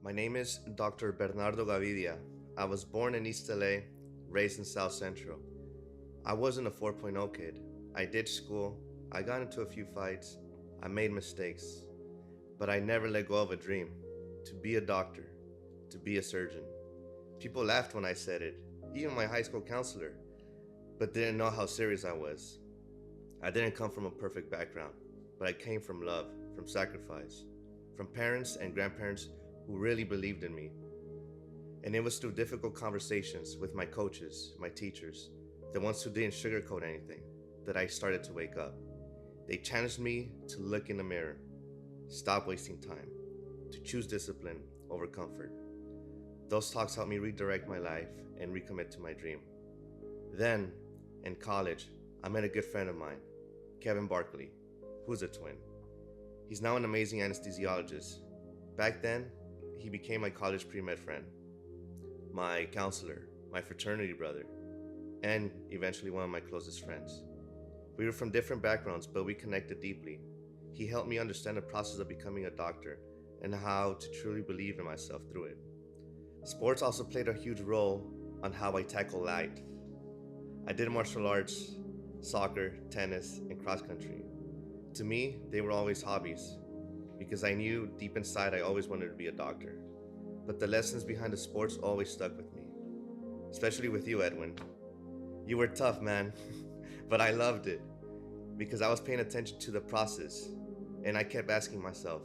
My name is Dr. Bernardo Gavidia. I was born in East L.A., raised in South Central. I wasn't a 4.0 kid. I did school, I got into a few fights, I made mistakes, but I never let go of a dream to be a doctor, to be a surgeon. People laughed when I said it, even my high school counselor, but didn't know how serious I was. I didn't come from a perfect background, but I came from love, from sacrifice, from parents and grandparents who really believed in me. And it was through difficult conversations with my coaches, my teachers, the ones who didn't sugarcoat anything, that I started to wake up. They challenged me to look in the mirror, stop wasting time, to choose discipline over comfort. Those talks helped me redirect my life and recommit to my dream. Then, in college, I met a good friend of mine, Kevin Barkley, who's a twin. He's now an amazing anesthesiologist. Back then, he became my college pre-med friend, my counselor, my fraternity brother, and eventually one of my closest friends. We were from different backgrounds, but we connected deeply. He helped me understand the process of becoming a doctor and how to truly believe in myself through it. Sports also played a huge role on how I tackle life. I did martial arts, soccer, tennis, and cross country. To me, they were always hobbies because I knew deep inside I always wanted to be a doctor. But the lessons behind the sports always stuck with me, especially with you, Edwin. You were tough, man, but I loved it because I was paying attention to the process and I kept asking myself,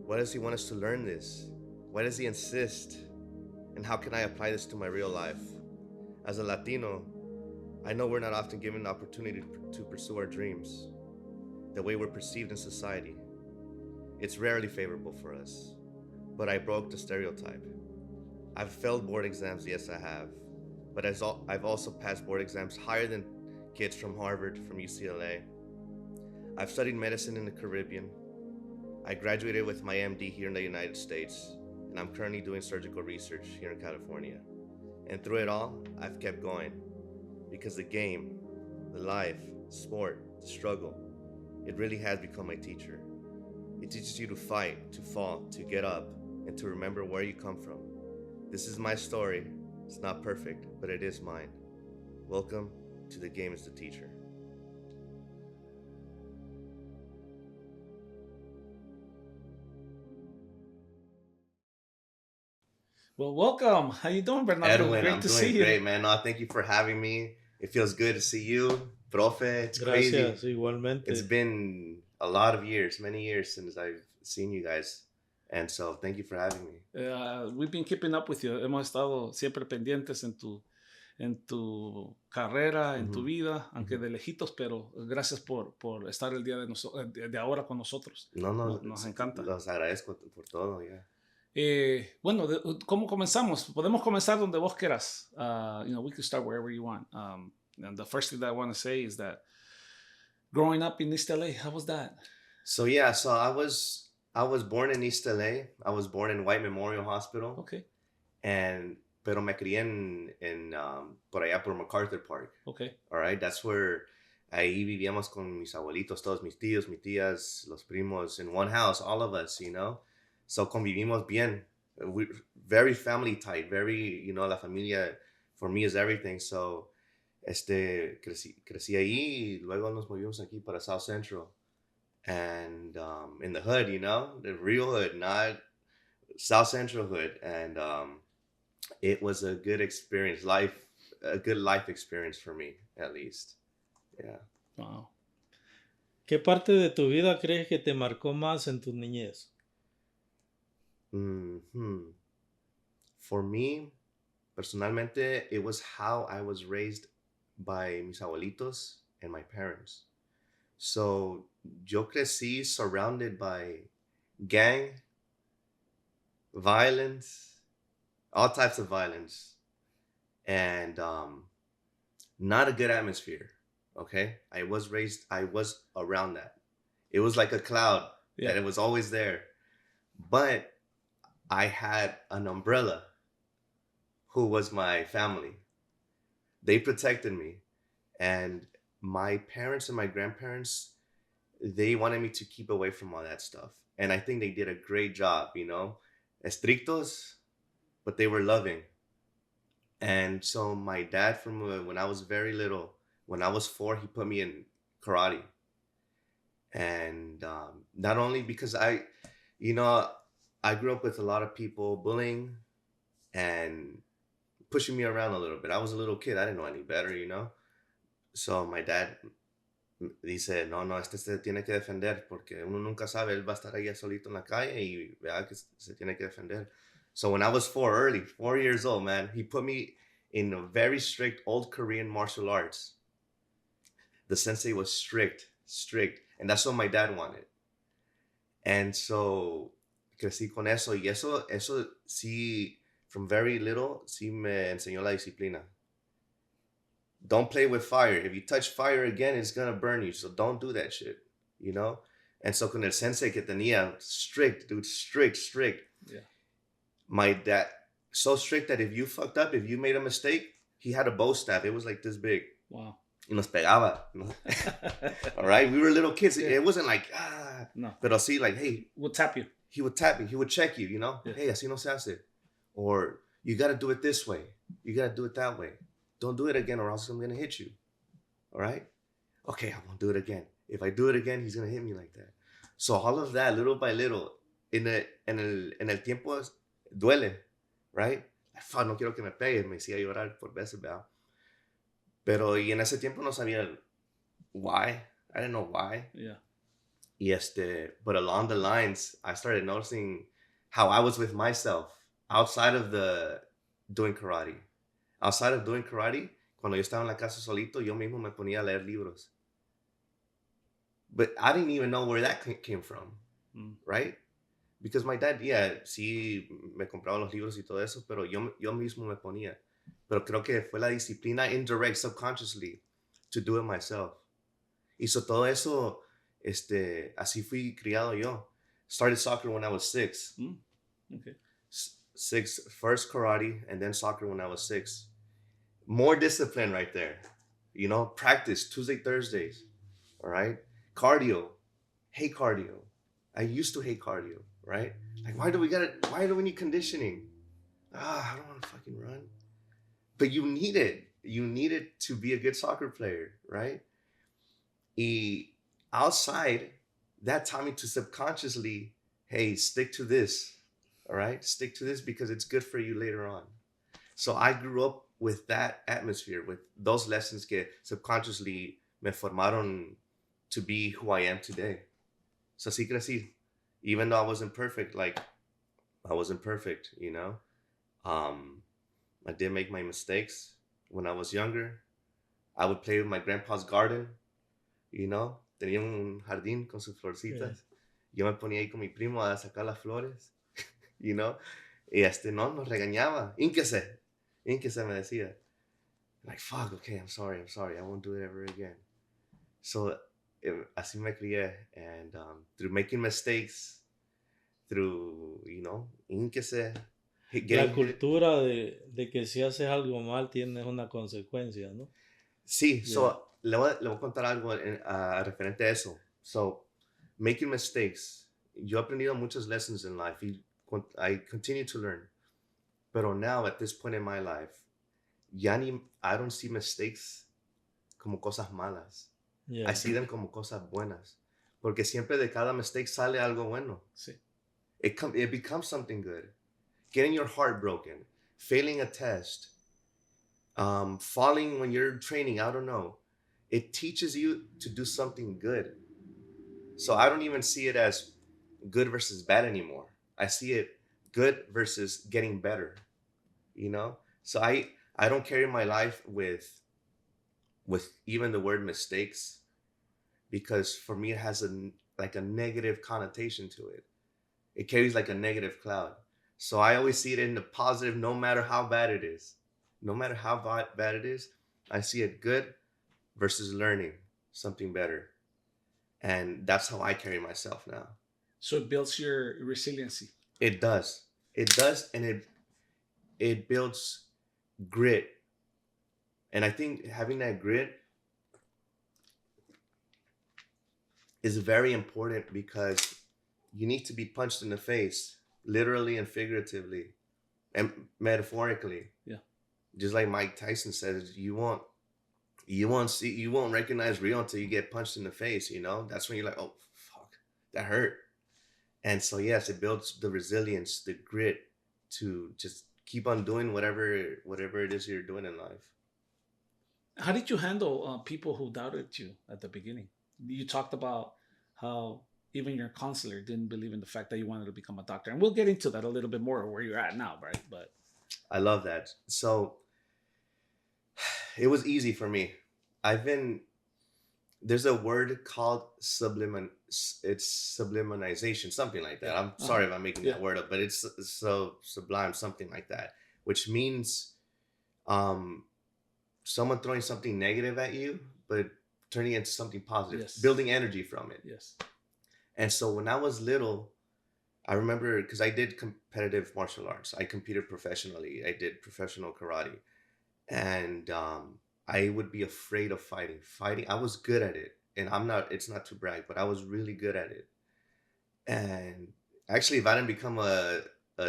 why does he want us to learn this? Why does he insist? And how can I apply this to my real life? As a Latino, I know we're not often given the opportunity to pursue our dreams the way we're perceived in society. It's rarely favorable for us, but I broke the stereotype. I've failed board exams, yes I have, but I've also passed board exams higher than kids from Harvard, from UCLA. I've studied medicine in the Caribbean. I graduated with my MD here in the United States, and I'm currently doing surgical research here in California. And through it all, I've kept going because the game, the life, sport, the struggle, it really has become my teacher. It teaches you to fight, to fall, to get up, and to remember where you come from. This is my story. It's not perfect, but it is mine. Welcome to The Game is the Teacher. Well, welcome. How you doing, Bernardo? Edwin, Great I'm to doing see you. great, man. No, thank you for having me. It feels good to see you. Profe, it's crazy. Gracias, It's igualmente. been a lot of years, many years since I've seen you guys. And so thank you for having me. We've been keeping up with you. Hemos estado siempre pendientes en tu carrera, en tu Mhm, vida, aunque mhm. de lejitos, pero gracias por estar el día de ahora con nosotros. No, no, Nos encanta. los agradezco por todo, ya. Bueno, ¿cómo comenzamos? Podemos comenzar donde vos quieras. We can start wherever you want. And the first thing that I want to say is that growing up in East LA, how was that? So yeah, so I was born in East LA. I was born in White Memorial Hospital, Okay, and pero me crié por allá por MacArthur Park. okay. All right, that's where ahí vivíamos con mis abuelitos, todos mis tíos, mis tías, los primos in one house, all of us, you know. So convivimos bien. We very family tight, very, la familia for me is everything. So crecí ahí y luego nos movimos aquí para South Central and in the hood, the real hood, not South Central hood, and it was a good experience, a good life experience for me at least. Yeah. Wow. ¿Qué parte de tu vida crees que te marcó más en tu niñez? Hmm. For me, personalmente, it was how I was raised by mis abuelitos and my parents. So yo crecí surrounded by gang, violence, all types of violence, and not a good atmosphere. Okay, I was around that. It was like a cloud Yeah. that it was always there, but I had an umbrella who was my family. They protected me, and my parents and my grandparents, they wanted me to keep away from all that stuff, and I think they did a great job. estrictos, but they were loving. And so my dad, from when I was very little, when I was 4, he put me in karate. And not only because you know, I grew up with a lot of people bullying and pushing me around a little bit. I was a little kid. I didn't know any better, you know. So my dad dice, no, no, este se tiene que defender porque uno nunca sabe, él va a estar ahí solito en la calle y vea que se tiene que defender. So when I was 4 years old, man, he put me in a very strict old Korean martial arts. The sensei was strict, and that's what my dad wanted. And so crecí con eso, y eso sí, from very little, sí me enseñó la disciplina. Don't play with fire. If you touch fire again, it's gonna burn you. So don't do that shit, you know? And so con el sensei que tenía, strict, dude, strict. Yeah. My dad, so strict that if you fucked up, if you made a mistake, he had a bow staff. It was like this big. Wow. Y nos pegaba. All right? We were little kids. Yeah. It wasn't like, No. Pero sí, like, hey. We'll tap you. He would tap you. He would check you, you know? Yeah. Hey, así no se hace. Or, you got to do it this way. You got to do it that way. Don't do it again or else I'm going to hit you. All right? Okay, I won't do it again. If I do it again, he's going to hit me like that. So all of that, little by little, en el tiempo duele, right? Fuck, no quiero que me pegue. Me hacía llorar por veces, ¿verdad? Pero y en ese tiempo no sabía why. I didn't know why. Yeah. But along the lines, I started noticing how I was with myself outside of doing karate. Outside of doing karate, cuando yo estaba en la casa solito, yo mismo me ponía a leer libros. But I didn't even know where that came from, right? Because my dad, sí me compraba los libros y todo eso, pero yo mismo me ponía. Pero creo que fue la disciplina indirect, subconsciously, to do it myself. Y so todo eso, así fui criado yo. Started soccer when I was 6. Okay. 6, first karate, and then soccer when I was 6. More discipline right there. You know, practice Tuesday, Thursdays. All right? Cardio. Hate cardio. I used to hate cardio, right? Like, why do we need conditioning? I don't want to fucking run. But you need it. You need it to be a good soccer player, right? Y outside, that taught me to subconsciously, hey, stick to this, all right? Stick to this because it's good for you later on. So I grew up with that atmosphere, with those lessons que subconsciously me formaron to be who I am today. So así crecí. Even though I wasn't perfect, you know? I did make my mistakes when I was younger. I would play with my grandpa's garden, you know? Tenía un jardín con sus florcitas. Yeah. Yo me ponía ahí con mi primo a sacar las flores, you know? Y no, nos regañaba. Ínquese me decía. Like, fuck, okay, I'm sorry. I won't do it ever again. So, así me crié. And through making mistakes, through, you know, ínquese. La cultura de que si haces algo mal tienes una consecuencia, ¿no? Sí, yeah. So le voy a contar algo referente a eso. So, making mistakes. Yo he aprendido muchas lessons in life. I continue to learn. Pero now, at this point in my life, I don't see mistakes como cosas malas. Yeah. I see them como cosas buenas. Porque siempre de cada mistake sale algo bueno. Sí. It becomes something good. Getting your heart broken, failing a test, falling when you're training, I don't know. It teaches you to do something good. So I don't even see it as good versus bad anymore. I see it good versus getting better, you know? So I don't carry my life with even the word mistakes, because for me it has a negative connotation to it. It carries like a negative cloud. So I always see it in the positive, no matter how bad it is. No matter how bad it is, I see it good versus learning something better. And that's how I carry myself now. So it builds your resiliency. It does. And it builds grit. And I think having that grit is very important, because you need to be punched in the face literally and figuratively and metaphorically. Yeah. Just like Mike Tyson says, you won't recognize real until you get punched in the face, you know? That's when you're like, oh fuck, that hurt. And so yes, it builds the resilience, the grit to just keep on doing whatever it is you're doing in life. How did you handle people who doubted you at the beginning? You talked about how even your counselor didn't believe in the fact that you wanted to become a doctor, and we'll get into that a little bit more where you're at now, right? But I love that. So it was easy for me. There's a word called subliminization, something like that. I'm sorry if I'm making that word up, but it's so sublime, something like that, which means someone throwing something negative at you, but turning it into something positive, building energy from it. Yes. And so when I was little, I remember, because I did competitive martial arts. I competed professionally. I did professional karate. And I would be afraid of fighting. I was good at it. And it's not to brag, but I was really good at it. And actually, if I didn't become a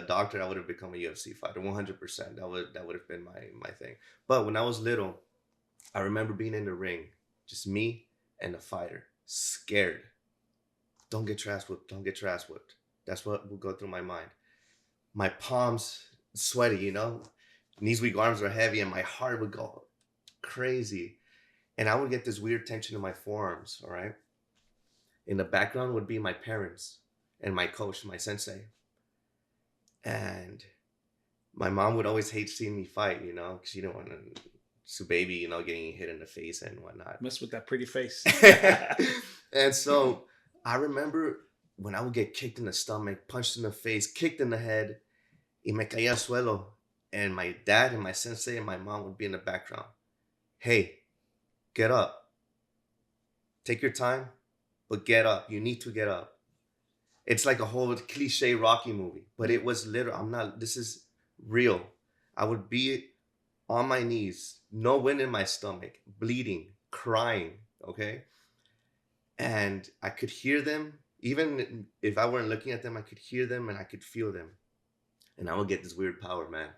doctor, I would have become a UFC fighter, 100%. That would have been my thing. But when I was little, I remember being in the ring, just me and the fighter, scared. Don't get your ass whipped. Don't get your ass whipped. That's what would go through my mind. My palms sweaty, you know? Knees, weak, arms are heavy, and my heart would go crazy. And I would get this weird tension in my forearms, all right? In the background would be my parents and my coach, my sensei. And my mom would always hate seeing me fight, you know, because you don't want to see baby, you know, getting hit in the face and whatnot. Mess with that pretty face. And so I remember when I would get kicked in the stomach, punched in the face, kicked in the head, y me caía al suelo. And my dad and my sensei and my mom would be in the background. Hey, get up. Take your time, but get up. You need to get up. It's like a whole cliche Rocky movie, but it was literal. This is real. I would be on my knees, no wind in my stomach, bleeding, crying, okay? And I could hear them. Even if I weren't looking at them, I could hear them and I could feel them. And I would get this weird power, man.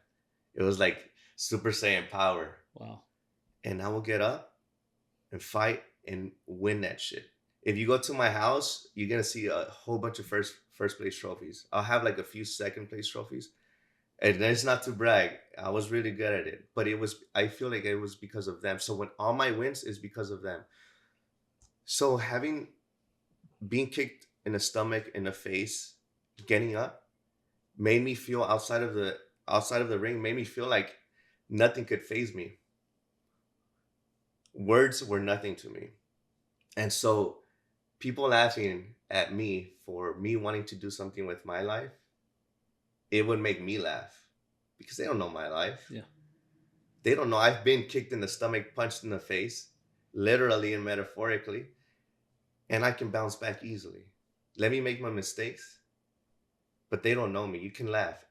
It was like Super Saiyan power. Wow. And I will get up and fight and win that shit. If you go to my house, you're going to see a whole bunch of first place trophies. I'll have like a few second place trophies. And it's not to brag. I was really good at it. But I feel like it was because of them. So when all my wins is because of them. So being kicked in the stomach, in the face, getting up, made me feel outside of the ring, made me feel like nothing could faze me. Words were nothing to me. And so people laughing at me for me wanting to do something with my life, it would make me laugh because they don't know my life. Yeah. They don't know I've been kicked in the stomach, punched in the face, literally and metaphorically, and I can bounce back easily. Let me make my mistakes, but they don't know me. You can laugh.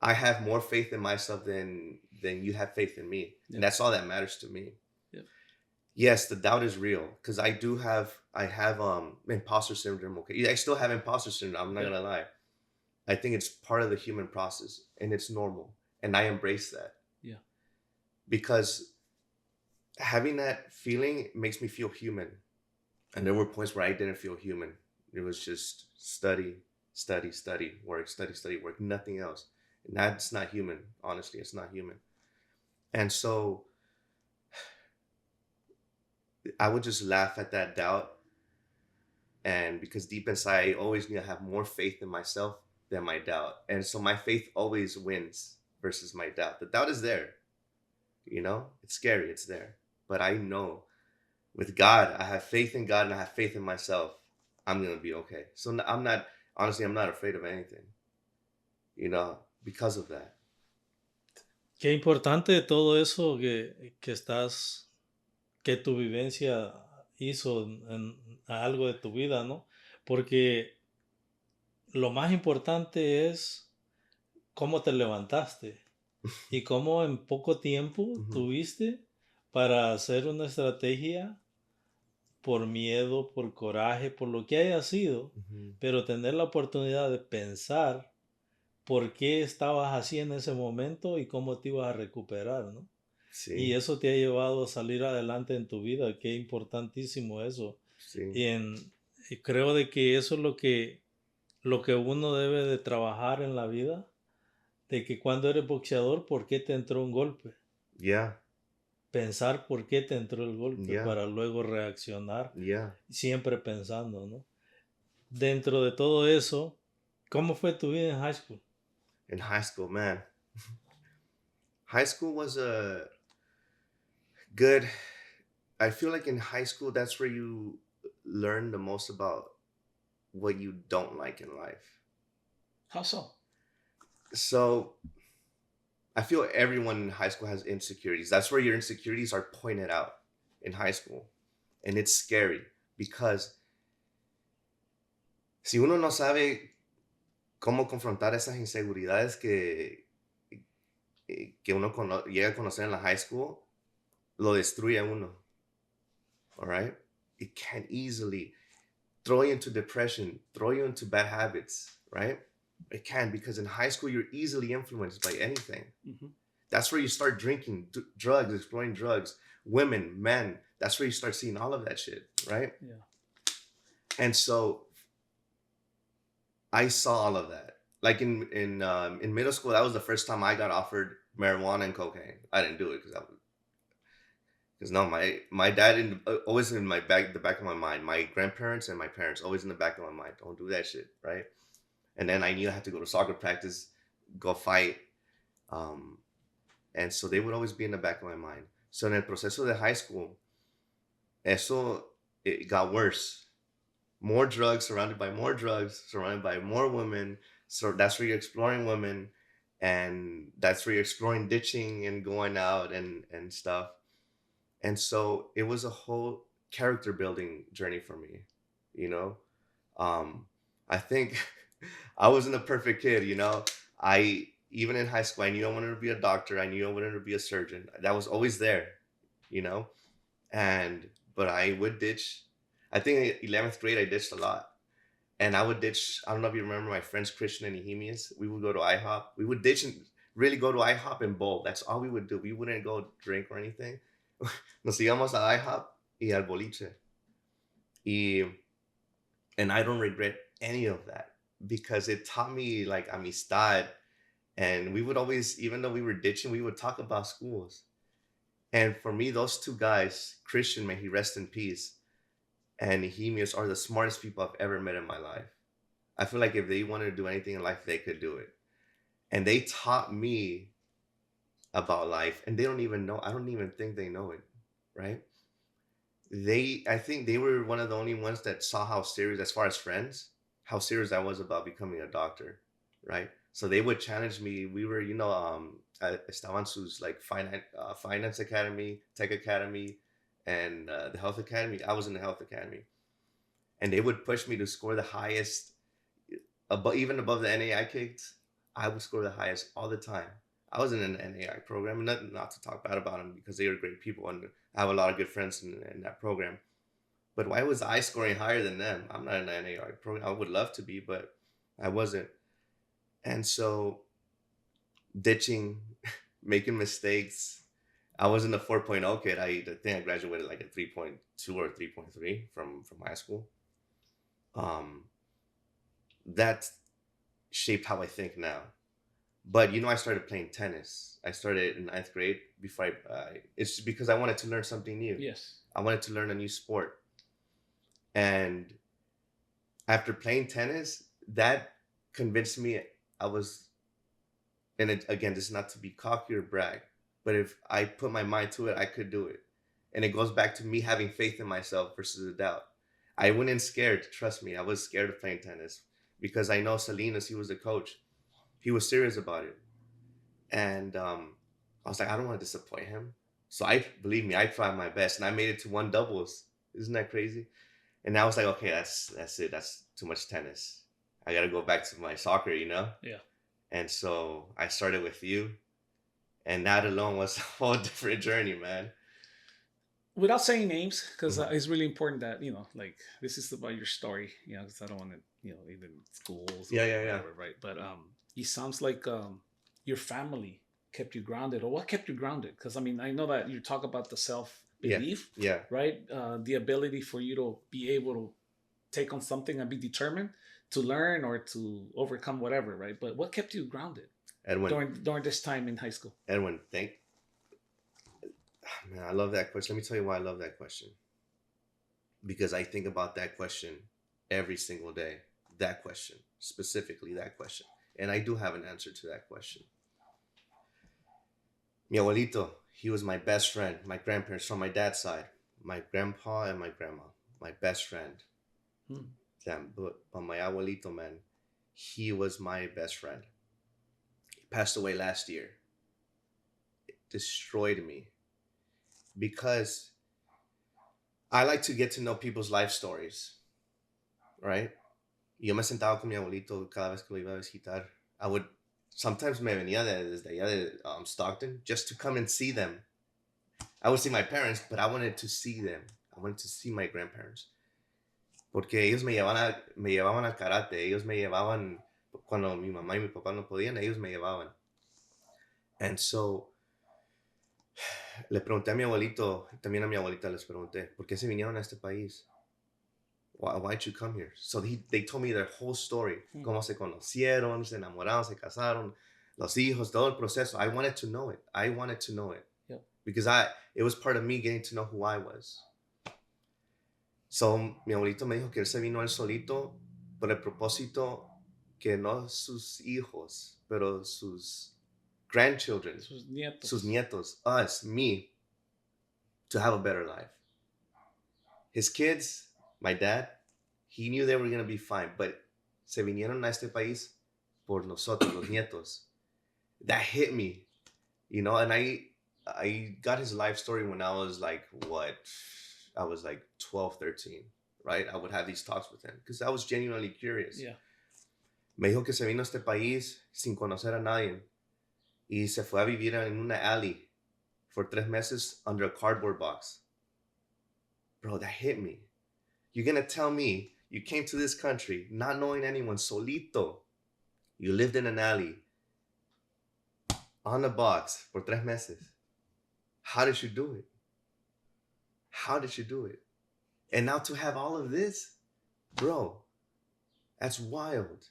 I have more faith in myself than you have faith in me. Yeah. And that's all that matters to me. Yeah. Yes, the doubt is real because I have imposter syndrome. Okay. I still have imposter syndrome. I'm not going to lie. I think it's part of the human process and it's normal. And I embrace that. Yeah. Because having that feeling makes me feel human. And there were points where I didn't feel human. It was just study, work, nothing else. And that's not human. Honestly, it's not human. And so I would just laugh at that doubt. And because deep inside, I always knew I have more faith in myself than my doubt. And so my faith always wins versus my doubt. The doubt is there. You know, it's scary. It's there. But I know with God, I have faith in God and I have faith in myself. I'm going to be okay. So I'm not afraid of anything, you know, because of that. Qué importante todo eso que tu vivencia hizo en algo de tu vida, ¿no? Porque lo más importante es cómo te levantaste y cómo en poco tiempo tuviste para hacer una estrategia por miedo, por coraje, por lo que haya sido, pero tener la oportunidad de pensar por qué estabas así en ese momento y cómo te ibas a recuperar, ¿no? Y Sí, eso te ha llevado a salir adelante en tu vida, qué importantísimo eso. sí. Y, y creo de que eso es lo que uno debe de trabajar en la vida, de que cuando eres boxeador, ¿por qué te entró un golpe? Yeah, Pensar por qué te entró el golpe yeah, para luego reaccionar, yeah. siempre pensando, ¿no? Dentro de todo eso, ¿cómo fue tu vida en high school? In high school, man. High school was a good. I feel like in high school, that's where you learn the most about what you don't like in life. How so? So I feel everyone in high school has insecurities. That's where your insecurities are pointed out in high school. And it's scary because si uno no sabe cómo confrontar esas inseguridades que uno llega a conocer en la high school, lo destruye a uno. All right? It can easily throw you into depression, throw you into bad habits, right? It can, because in high school, you're easily influenced by anything. Mm-hmm. That's where you start drinking, drugs, exploring drugs, women, men. That's where you start seeing all of that shit, right? Yeah. And so I saw all of that. Like in middle school, that was the first time I got offered marijuana and cocaine. I didn't do it because no, my dad always in the back of my mind. My grandparents and my parents always in the back of my mind. Don't do that shit, right? And then I knew I had to go to soccer practice, go fight, and so they would always be in the back of my mind. So in el proceso de high school, it got worse. More drugs, surrounded by more drugs, surrounded by more women. So that's where you're exploring women, and that's where you're exploring ditching and going out and stuff. And so it was a whole character building journey for me, you know. I think I wasn't a perfect kid, you know. I even in high school, I knew I wanted to be a doctor. I knew I wanted to be a surgeon. That was always there, you know. And but I would ditch. I think in 11th grade I ditched a lot, and I would ditch. I don't know if you remember my friends Christian and Nehemias. We would go to IHOP. We would ditch and really go to IHOP and bowl. That's all we would do. We wouldn't go drink or anything. Nos íbamos a IHOP y al boliche. And I don't regret any of that because it taught me like amistad. And we would always, even though we were ditching, we would talk about schools. And for me, those two guys, Christian, may he rest in peace, and Nehemias are the smartest people I've ever met in my life. I feel like if they wanted to do anything in life, they could do it. And they taught me about life, and they don't even know. I don't even think they know it, right? I think they were one of the only ones that saw how serious, as far as friends, how serious I was about becoming a doctor, right? So they would challenge me. We were, estaban sus like finance academy, tech academy, and the health academy. I was in the health academy, and they would push me to score the highest, even above the NAI kids. I would score the highest all the time. I was in an NAI program, not to talk bad about them because they were great people, and I have a lot of good friends in that program. But why was I scoring higher than them? I'm not in an NAI program. I would love to be, but I wasn't. And so ditching, making mistakes. I wasn't a 4.0 kid. I think I graduated like a 3.2 or 3.3 from high school. That shaped how I think now. But I started playing tennis. I started in 9th grade before it's because I wanted to learn something new. Yes. I wanted to learn a new sport. And after playing tennis, that convinced me I was, and again, this is not to be cocky or brag, but if I put my mind to it, I could do it. And it goes back to me having faith in myself versus a doubt. I went in scared, trust me. I was scared of playing tennis because I know Salinas, he was the coach. He was serious about it. And I was like, I don't want to disappoint him. So believe me, I tried my best and I made it to one doubles. Isn't that crazy? And I was like, okay, that's it. That's too much tennis. I got to go back to my soccer, Yeah. And so I started with you. And that alone was a whole different journey, man. Without saying names, because it's really important that, like, this is about your story, because I don't want to, even schools or Yeah. whatever, right? But it sounds like your family kept you grounded, or what kept you grounded? Because I mean, I know that you talk about the self belief, Yeah. right? The ability for you to be able to take on something and be determined to learn or to overcome whatever, right? But what kept you grounded Edwin, during this time in high school? Edwin, man, I love that question. Let me tell you why I love that question. Because I think about that question every single day. That question, specifically that question. And I do have an answer to that question. Mi abuelito, he was my best friend. My grandparents from my dad's side, my grandpa and my grandma, my best friend. Damn, but my abuelito, man, he was my best friend. He passed away last year. It destroyed me because I like to get to know people's life stories, right? Yo me sentaba con mi abuelito cada vez que lo iba a visitar. I would sometimes me venía desde allá de Stockton just to come and see them. I would see my parents, but I wanted to see them. I wanted to see my grandparents. Porque ellos me llevaban al karate. Ellos me llevaban cuando mi mamá y mi papá no podían. Ellos me llevaban. And so le pregunté a mi abuelito, también a mi abuelita les pregunté, ¿por qué se vinieron a este país? Why'd you come here? So they told me their whole story. Cómo se conocieron, se enamoraron, se casaron, los hijos, todo el proceso. I wanted to know it. Yep. Because it was part of me getting to know who I was. So mi abuelito me dijo que él se vino él solito por el propósito que no sus hijos, pero sus grandchildren, sus nietos, us, me, to have a better life. His kids, my dad, he knew they were going to be fine, but se vinieron a este país por nosotros, los nietos. That hit me, you know, and I got his life story when I was like, I was like 12, 13, right? I would have these talks with him because I was genuinely curious. Yeah. Me dijo que se vino a este país sin conocer a nadie y se fue a vivir en una alley for 3 meses under a cardboard box. Bro, that hit me. You're going to tell me you came to this country not knowing anyone, solito. You lived in an alley on a box for 3 meses. How did you do it? How did you do it? And now to have all of this, bro, that's wild.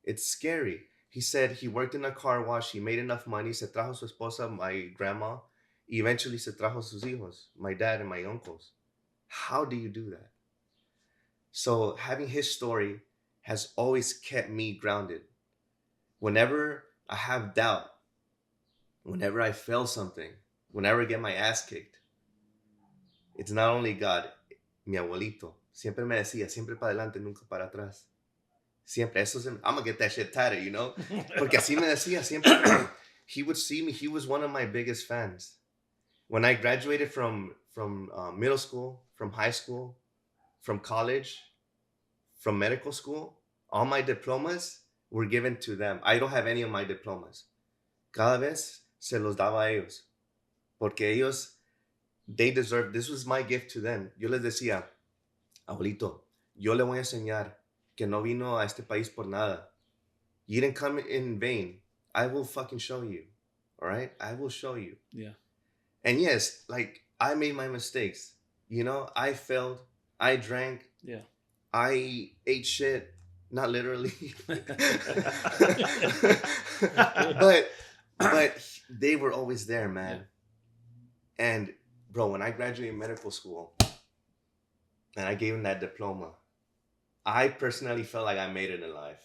It's scary. He said he worked in a car wash. He made enough money. Se trajo su esposa, my grandma. Y eventually se trajo sus hijos, my dad and my uncles. How do you do that? So having his story has always kept me grounded. Whenever I have doubt, whenever I fail something, whenever I get my ass kicked, it's not only God, mi abuelito. Siempre me decía, siempre para adelante, nunca para atrás. Siempre, I'm gonna get that shit tatted, you know? Porque así me decía, siempre. He would see me, he was one of my biggest fans. When I graduated from middle school, from high school, from college, from medical school, all my diplomas were given to them. I don't have any of my diplomas. Cada vez se los daba a ellos. Porque ellos, they deserve, this was my gift to them. Yo les decía, abuelito, yo le voy a enseñar que no vino a este país por nada. You didn't come in vain. I will fucking show you. All right? I will show you. Yeah. And yes, like, I made my mistakes. You know, I failed. I drank. Yeah. I ate shit. Not literally. but they were always there, man. Yeah. And bro, when I graduated medical school and I gave him that diploma, I personally felt like I made it in life.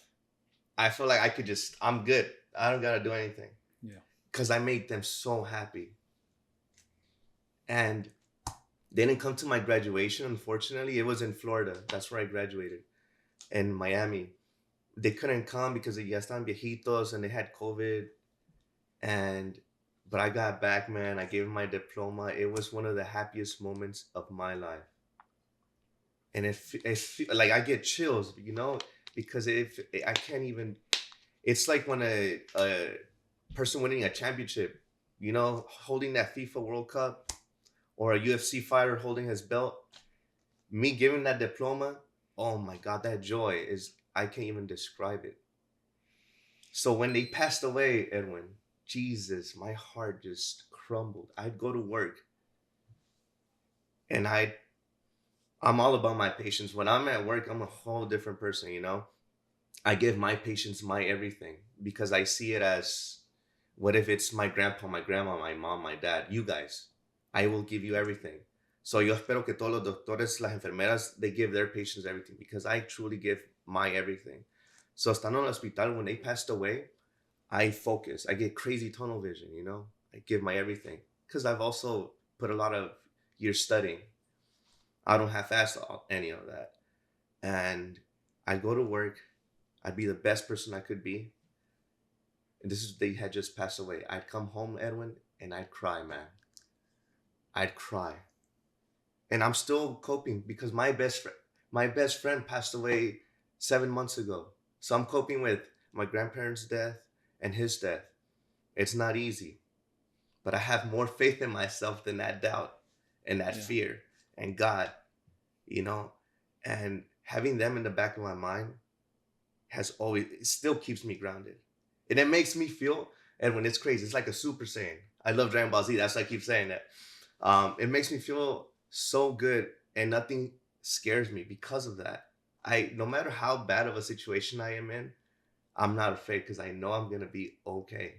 I felt like I could I'm good. I don't gotta do anything. Yeah. Because I made them so happy. And they didn't come to my graduation, unfortunately. It was in Florida. That's where I graduated. In Miami. They couldn't come because ya estaban viejitos and they had COVID. But I got back, man. I gave them my diploma. It was one of the happiest moments of my life. And it's like I get chills, you know, because I can't even. It's like when a person winning a championship, you know, holding that FIFA World Cup, or a UFC fighter holding his belt. Me giving that diploma, oh my God, that joy I can't even describe it. So when they passed away, Edwin, Jesus, my heart just crumbled. I'd go to work and I'm all about my patients. When I'm at work, I'm a whole different person, you know? I give my patients my everything because I see it as, what if it's my grandpa, my grandma, my mom, my dad, you guys? I will give you everything. So yo espero que todos los doctores, las enfermeras, they give their patients everything because I truly give my everything. So estando en el hospital, when they passed away, I focus. I get crazy tunnel vision, you know? I give my everything because I've also put a lot of years studying. I don't half-ass any of that. And I go to work. I'd be the best person I could be. And this is, they had just passed away. I'd come home, Edwin, and I'd cry, man. I'd cry. And I'm still coping because my best friend passed away 7 months ago. So I'm coping with my grandparents' death and his death. It's not easy. But I have more faith in myself than that doubt and that fear and God, you know? And having them in the back of my mind has always, it still keeps me grounded. And it makes me feel, and when it's crazy, it's like a Super Saiyan. I love Dragon Ball Z. That's why I keep saying that. It makes me feel so good, and nothing scares me because of that. No matter how bad of a situation I am in, I'm not afraid because I know I'm gonna be okay.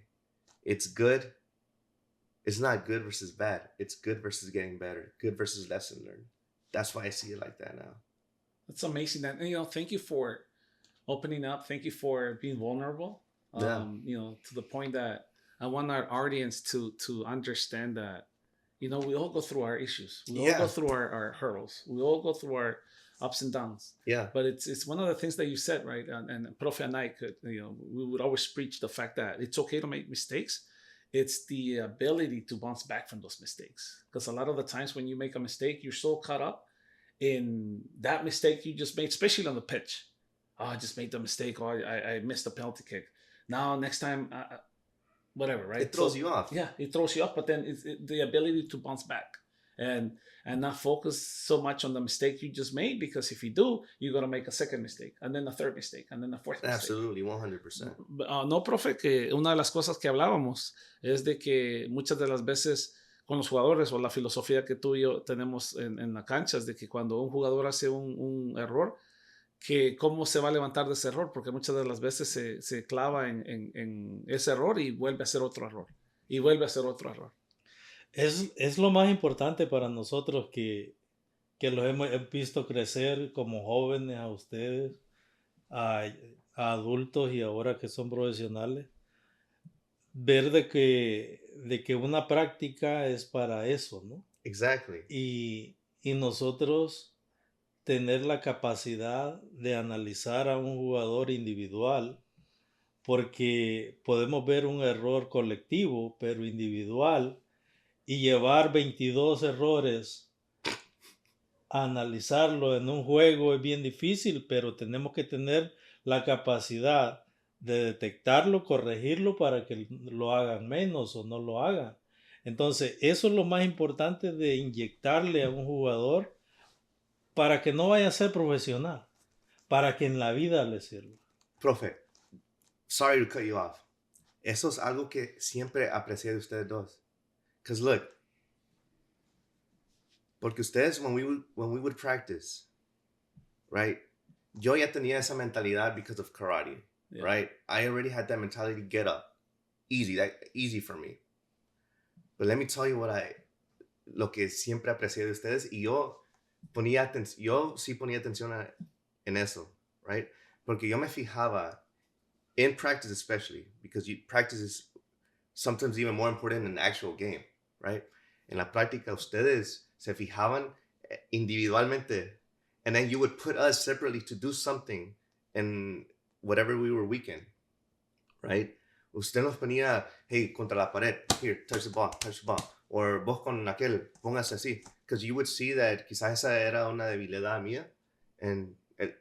It's good. It's not good versus bad. It's good versus getting better. Good versus lesson learned. That's why I see it like that now. That's amazing. That, you know, thank you for opening up. Thank you for being vulnerable. You know, to the point that I want our audience to understand that, you know, we all go through our issues. We all go through our hurdles. We all go through our ups and downs. Yeah. But it's one of the things that you said, right? And Profe and I could, you know, we would always preach the fact that it's okay to make mistakes. It's the ability to bounce back from those mistakes. Because a lot of the times when you make a mistake, you're so caught up in that mistake you just made, especially on the pitch. Oh, I just made the mistake. Oh, I missed the penalty kick. Now, next time, whatever, right? It throws you off. Yeah, it throws you off. But then it's the ability to bounce back and not focus so much on the mistake you just made, because if you do, you're going to make a second mistake, and then a third mistake, and then a fourth mistake. Absolutely, 100%. No, profe, que una de las cosas que hablábamos es de que muchas de las veces con los jugadores, o la filosofía que tú y yo tenemos en la cancha, es de que cuando un jugador hace un error, que cómo se va a levantar de ese error, porque muchas de las veces se clava en ese error y vuelve a hacer otro error, y vuelve a hacer otro error. Es lo más importante para nosotros que los hemos visto crecer como jóvenes, a ustedes, a adultos y ahora que son profesionales, ver de que una práctica es para eso, ¿no? Exactly. Y nosotros tener la capacidad de analizar a un jugador individual, porque podemos ver un error colectivo, pero individual, y llevar 22 errores a analizarlo en un juego es bien difícil, pero tenemos que tener la capacidad de detectarlo, corregirlo para que lo hagan menos o no lo hagan. Entonces, eso es lo más importante de inyectarle a un jugador para que no vaya a ser profesional, para que en la vida le sirva. Profe, sorry to cut you off. Eso es algo que siempre aprecié de ustedes dos. Because look, porque ustedes, when we would practice, right? Yo ya tenía esa mentalidad because of karate, right? I already had that mentality to get up. Easy for me. But let me tell you lo que siempre aprecié de ustedes, y yo sí ponía atención en eso, right? Porque yo me fijaba, in practice especially, because practice is sometimes even more important than the actual game, right? En la práctica, ustedes se fijaban individualmente, and then you would put us separately to do something in whatever we were weak in, right? Usted nos ponía, hey, contra la pared, here, touch the ball, or vos con aquel, póngase así, because you would see that quizás esa era una debilidad mía, and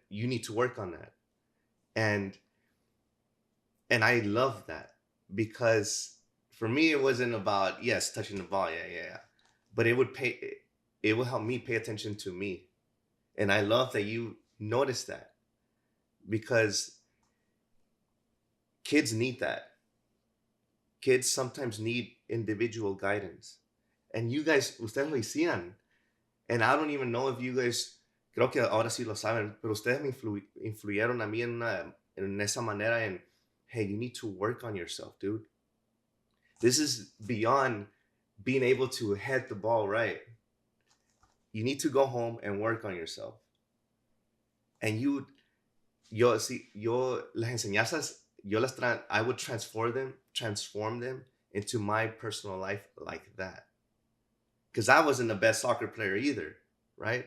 you need to work on that. And I love that, because for me, it wasn't about, yes, touching the ball, yeah. But it would help me pay attention to me. And I love that you noticed that, because kids need that. Kids sometimes need individual guidance. And you guys, ustedes lo hacían. And I don't even know if you guys, creo que ahora sí lo saben, pero ustedes me influyeron a mí en esa manera en, hey, you need to work on yourself, dude. This is beyond being able to head the ball right. You need to go home and work on yourself. And las enseñanzas, I would transform them into my personal life like that. Because I wasn't the best soccer player either, right?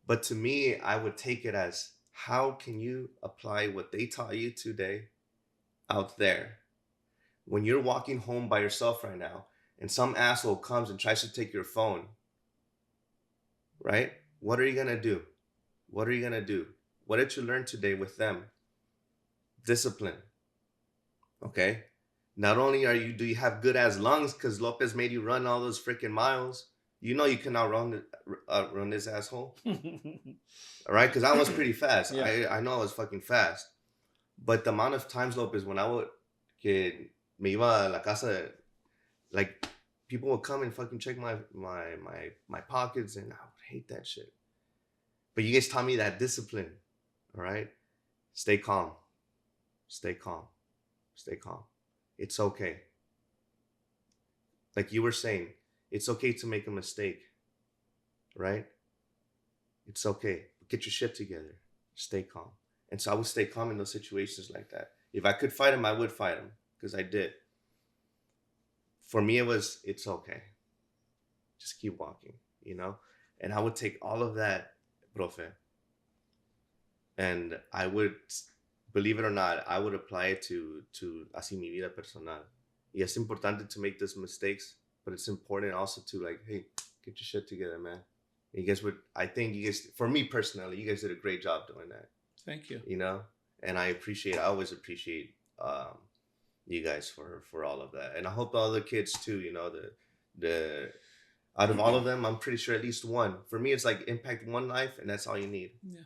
But to me, I would take it as, how can you apply what they taught you today out there? When you're walking home by yourself right now, and some asshole comes and tries to take your phone, right? What are you going to do? What are you going to do? What did you learn today with them? Discipline. Okay? Not only do you have good ass lungs because Lopez made you run all those freaking miles, you know you cannot run this asshole. All right? Because I was pretty fast. Yeah. I know I was fucking fast. But the amount of times, Lopez, when I would que me iba a la casa, like, people would come and fucking check my pockets, and I would hate that shit. But you guys taught me that discipline. All right? Stay calm. Stay calm. Stay calm. It's okay. Like you were saying, it's okay to make a mistake. Right? It's okay. Get your shit together. Stay calm. And so I would stay calm in those situations like that. If I could fight him, I would fight him. Because I did. For me, it's okay. Just keep walking, you know? And I would take all of that, profe, and I would, believe it or not, I would apply it to así mi vida personal. Y es importante to make those mistakes, but it's important also to, like, hey, get your shit together, man. And you guys I think you guys, for me personally, you guys did a great job doing that. Thank you. You know? And I always appreciate you guys for all of that. And I hope the other kids too, you know, the out of all of them, I'm pretty sure at least one. For me, it's like impact one life, and that's all you need. Yeah.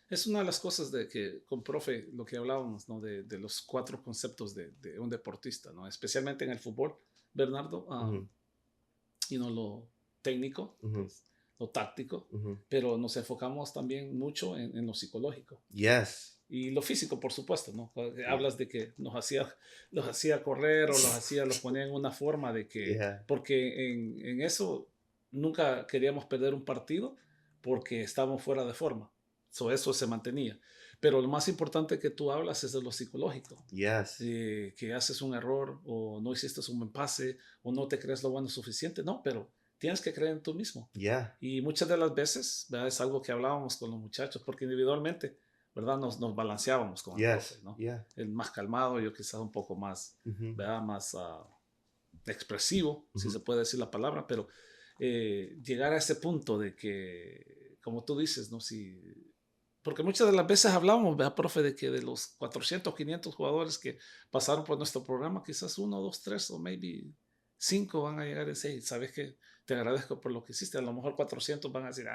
Es una de las cosas de que con profe, lo que hablábamos, ¿no? De los 4 conceptos de un deportista, ¿no? Especialmente en el fútbol, Bernardo, you know, lo técnico, lo táctico, pero nos enfocamos también mucho en lo psicológico. Yes. Y lo físico, por supuesto, ¿no? Hablas de que los hacía correr o los ponía en una forma de que... Yeah. Porque en eso nunca queríamos perder un partido porque estábamos fuera de forma. Eso se mantenía. Pero lo más importante que tú hablas es de lo psicológico. Yes. Que haces un error o no hiciste un buen pase o no te crees lo bueno suficiente. No, pero tienes que creer en tú mismo. Yeah. Y muchas de las veces, ¿verdad? Es algo que hablábamos con los muchachos porque individualmente, ¿verdad? Nos balanceábamos con el profe, ¿no? Yeah. El más calmado, yo quizás un poco más, ¿verdad? Más expresivo, si se puede decir la palabra, pero llegar a ese punto de que, como tú dices, ¿no? Porque muchas de las veces hablábamos, ¿verdad, profe? De que de los 400, 500 jugadores que pasaron por nuestro programa, quizás 1, 2, 3 o maybe 5 van a llegar y decir, ¿sabes qué? Te agradezco por lo que hiciste. A lo mejor 400 van a decir,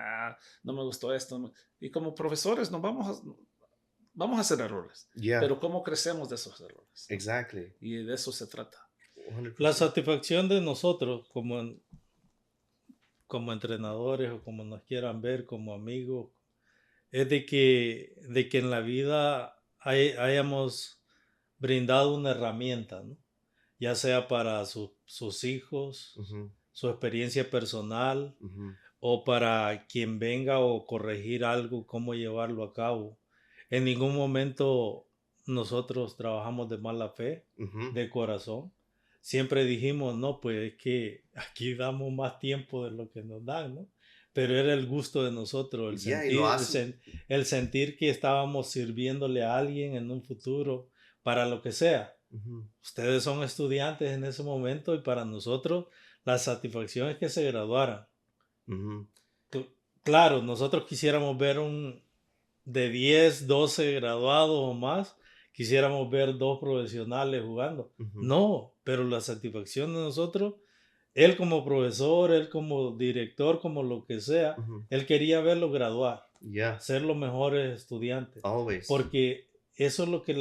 no me gustó esto. Y como profesores nos vamos a hacer errores. Yeah. Pero ¿cómo crecemos de esos errores? Exactly. Y de eso se trata. 100%. La satisfacción de nosotros como entrenadores o como nos quieran ver, como amigos, es de que en la vida hayamos brindado una herramienta, ¿no? Ya sea para sus hijos, su experiencia personal, o para quien venga o corregir algo, cómo llevarlo a cabo. En ningún momento nosotros trabajamos de mala fe, de corazón. Siempre dijimos, no, pues es que aquí damos más tiempo de lo que nos dan, ¿no? Pero era el gusto de nosotros, el sentir que estábamos sirviéndole a alguien en un futuro, para lo que sea. Ustedes son estudiantes en ese momento y para nosotros la satisfacción es que se graduaran. Claro, nosotros quisiéramos ver de 10, 12 graduados o más, quisiéramos ver 2 profesionales jugando. No, pero la satisfacción de nosotros, él como profesor, él como director, como lo que sea, él quería verlos graduar, ser los mejores estudiantes. Always. Porque eso es lo que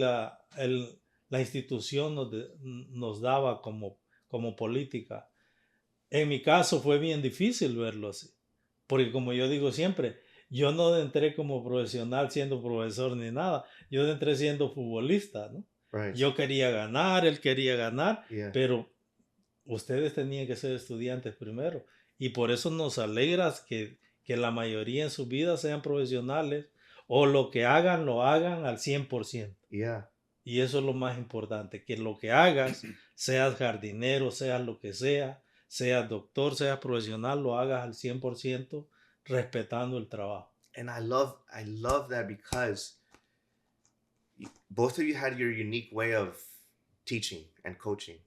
la institución nos daba como política. En mi caso fue bien difícil verlo así, porque como yo digo siempre, yo no entré como profesional siendo profesor ni nada, yo entré siendo futbolista, ¿no? Right. Yo quería ganar, él quería ganar, Yeah. pero ustedes tenían que ser estudiantes primero. Y por eso nos alegra que la mayoría en su vida sean profesionales o lo que hagan, lo hagan al 100%. Yeah. Y eso es lo más importante, que lo que hagas, seas jardinero, seas lo que sea, seas doctor, seas profesional, lo hagas al 100% respetando el trabajo. And I love that because both of you had your unique way of teaching and coaching.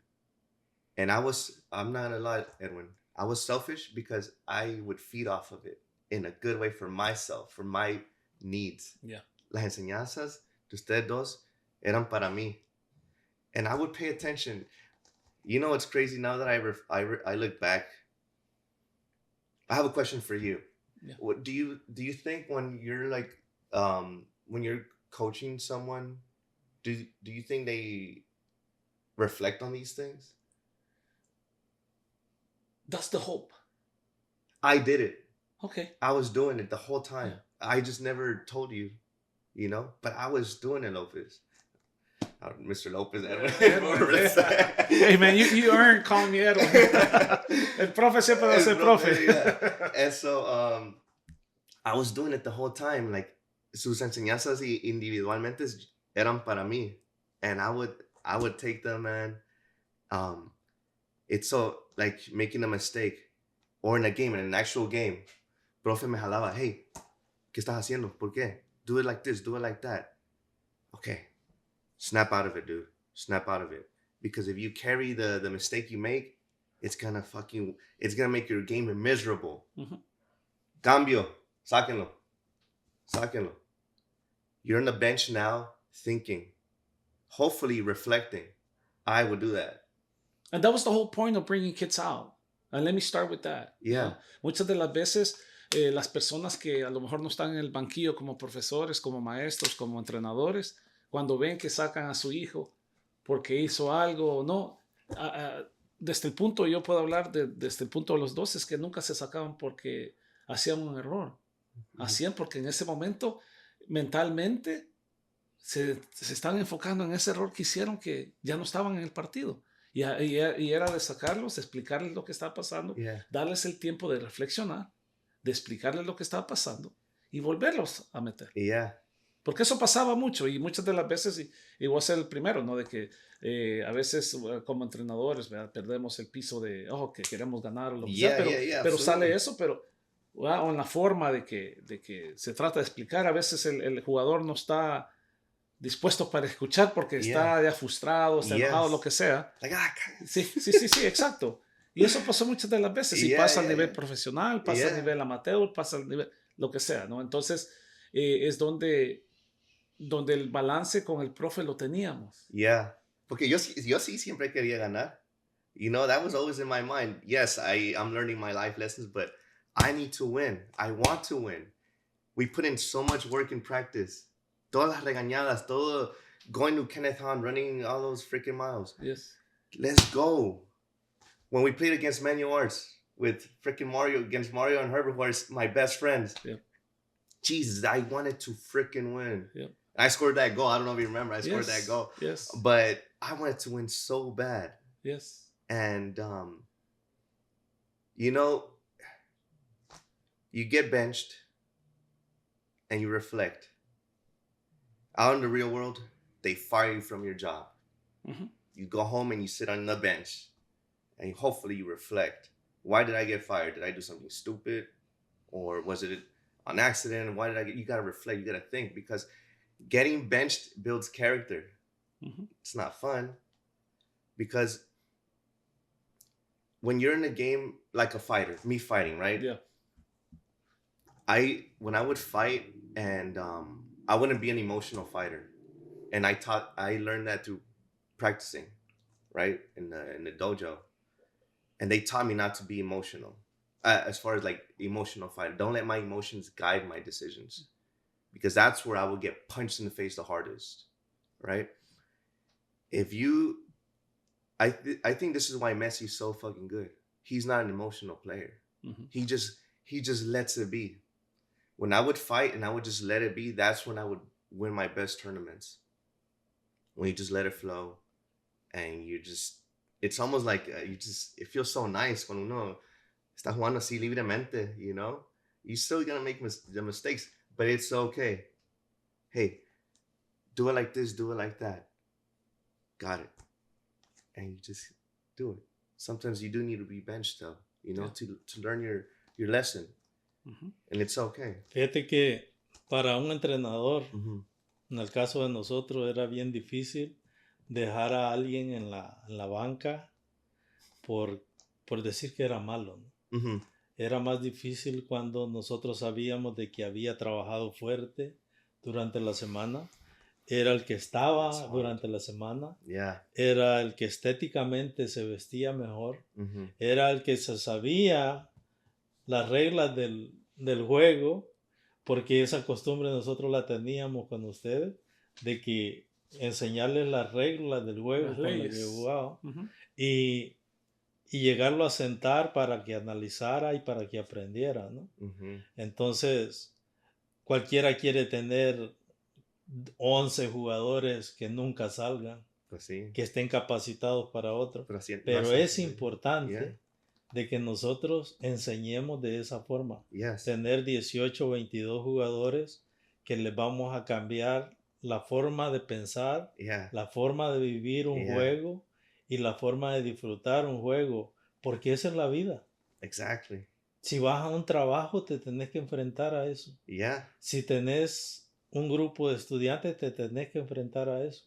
And I'm not gonna lie, Edwin, I was selfish because I would feed off of it in a good way for myself, for my needs. Yeah. Las enseñanzas de ustedes dos eran para mí. And I would pay attention. You know, it's crazy now that I look back. I have a question for you. Yeah. What do you think when you're like when you're coaching someone, do you think they reflect on these things? That's the hope. I did it. Okay. I was doing it the whole time. Yeah. I just never told you, but I was doing it, Lopez. Mr. Lopez, Edwin. Hey man, you earned calling me Edwin. El profe siempre va a ser profe. Yeah. And so I was doing it the whole time. Like sus enseñanzas individualmente eran para mí, and I would take them, and it's so like making a mistake or in a game, in an actual game. Profe me jalaba, hey, ¿qué estás haciendo? ¿Por qué? Do it like this, do it like that. Okay. Snap out of it, dude. Snap out of it. Because if you carry the mistake you make, it's gonna make your game miserable. Mm-hmm. Cambio. Sáquenlo. You're on the bench now thinking, hopefully reflecting. I would do that. And that was the whole point of bringing kids out. And let me start with that. Yeah. Muchas de las veces, las personas que a lo mejor no están en el banquillo como profesores, como maestros, como entrenadores, cuando ven que sacan a su hijo porque hizo algo o no, desde el punto, yo puedo hablar desde el punto de los dos, es que nunca se sacaban porque hacían un error. Hacían porque en ese momento, mentalmente, se están enfocando en ese error que hicieron, que ya no estaban en el partido. Y era de sacarlos, de explicarles lo que estaba pasando, darles el tiempo de reflexionar, de explicarles lo que estaba pasando y volverlos a meter. Porque eso pasaba mucho y muchas de las veces, y voy a ser el primero, ¿no? De que a veces como entrenadores, ¿verdad? Perdemos el piso de, que queremos ganar o lo que sea, pero sale eso, pero o en la forma de que se trata de explicar, a veces el jugador no está dispuesto para escuchar porque está ya frustrado, está enojado, lo que sea. Sí, exacto. Y eso pasó muchas de las veces, y pasa al nivel profesional, pasa al nivel amateur, pasa al nivel, lo que sea, ¿no? Entonces, es donde el balance con el profe lo teníamos. Porque yo sí siempre quería ganar. That was always in my mind. Yes, I'm learning my life lessons, but I need to win. I want to win. We put in so much work in practice. Todas las regañadas, todo going to Kenneth Hahn, running all those freaking miles. Yes. Let's go. When we played against Manual Arts with freaking Mario, against Mario and Herbert, who are my best friends. Jesus, I wanted to freaking win. I scored that goal. I don't know if you remember. I scored that goal. Yes. But I wanted to win so bad. Yes. And, you get benched and you reflect. Out in the real world, they fire you from your job. Mm-hmm. You go home and you sit on the bench and hopefully you reflect. Why did I get fired? Did I do something stupid? Or was it an accident? Why did you got to reflect. You got to think, because getting benched builds character. Mm-hmm. It's not fun, because when you're in a game like a fighter, me fighting, right? Yeah. When I would fight, and I wouldn't be an emotional fighter, and I learned that through practicing, right, in the dojo, and they taught me not to be emotional, as far as like emotional fighter. Don't let my emotions guide my decisions, because that's where I would get punched in the face the hardest, right? if you, I think this is why Messi's so fucking good. He's not an emotional player. Mm-hmm. He just lets it be. When I would fight and I would just let it be, that's when I would win my best tournaments. When you just let it flow, and you just, it's almost like it feels so nice when uno está jugando así libremente, you know? You're still gonna make the mistakes, but it's okay. Hey, do it like this, do it like that. Got it. And you just do it. Sometimes you do need to be benched though, you know, to learn your lesson. Mm-hmm. And it's okay. Fíjate que para un entrenador, Mm-hmm. en el caso de nosotros, era bien difícil dejar a alguien en la banca por decir que era malo, ¿no? Mm-hmm. Era más difícil cuando nosotros sabíamos de que había trabajado fuerte durante la semana. Era el que estaba durante la semana. Yeah. Era el que estéticamente se vestía mejor. Mm-hmm. Era el que se sabía las reglas del juego, porque esa costumbre nosotros la teníamos con ustedes, de que enseñarles las reglas del juego con las que jugaba. Uh-huh. y llegarlo a sentar para que analizara y para que aprendiera, ¿no? Mm-hmm. Entonces, cualquiera quiere tener 11 jugadores que nunca salgan, Pues sí. que estén capacitados para otro. Pero no es importante de que nosotros enseñemos de esa forma. Yes. Tener 18 o 22 jugadores que les vamos a cambiar la forma de pensar, la forma de vivir un juego y la forma de disfrutar un juego, porque esa es la vida. Exactly. Si vas a un trabajo, te tenés que enfrentar a eso. Yeah. Si tenés un grupo de estudiantes, te tenés que enfrentar a eso.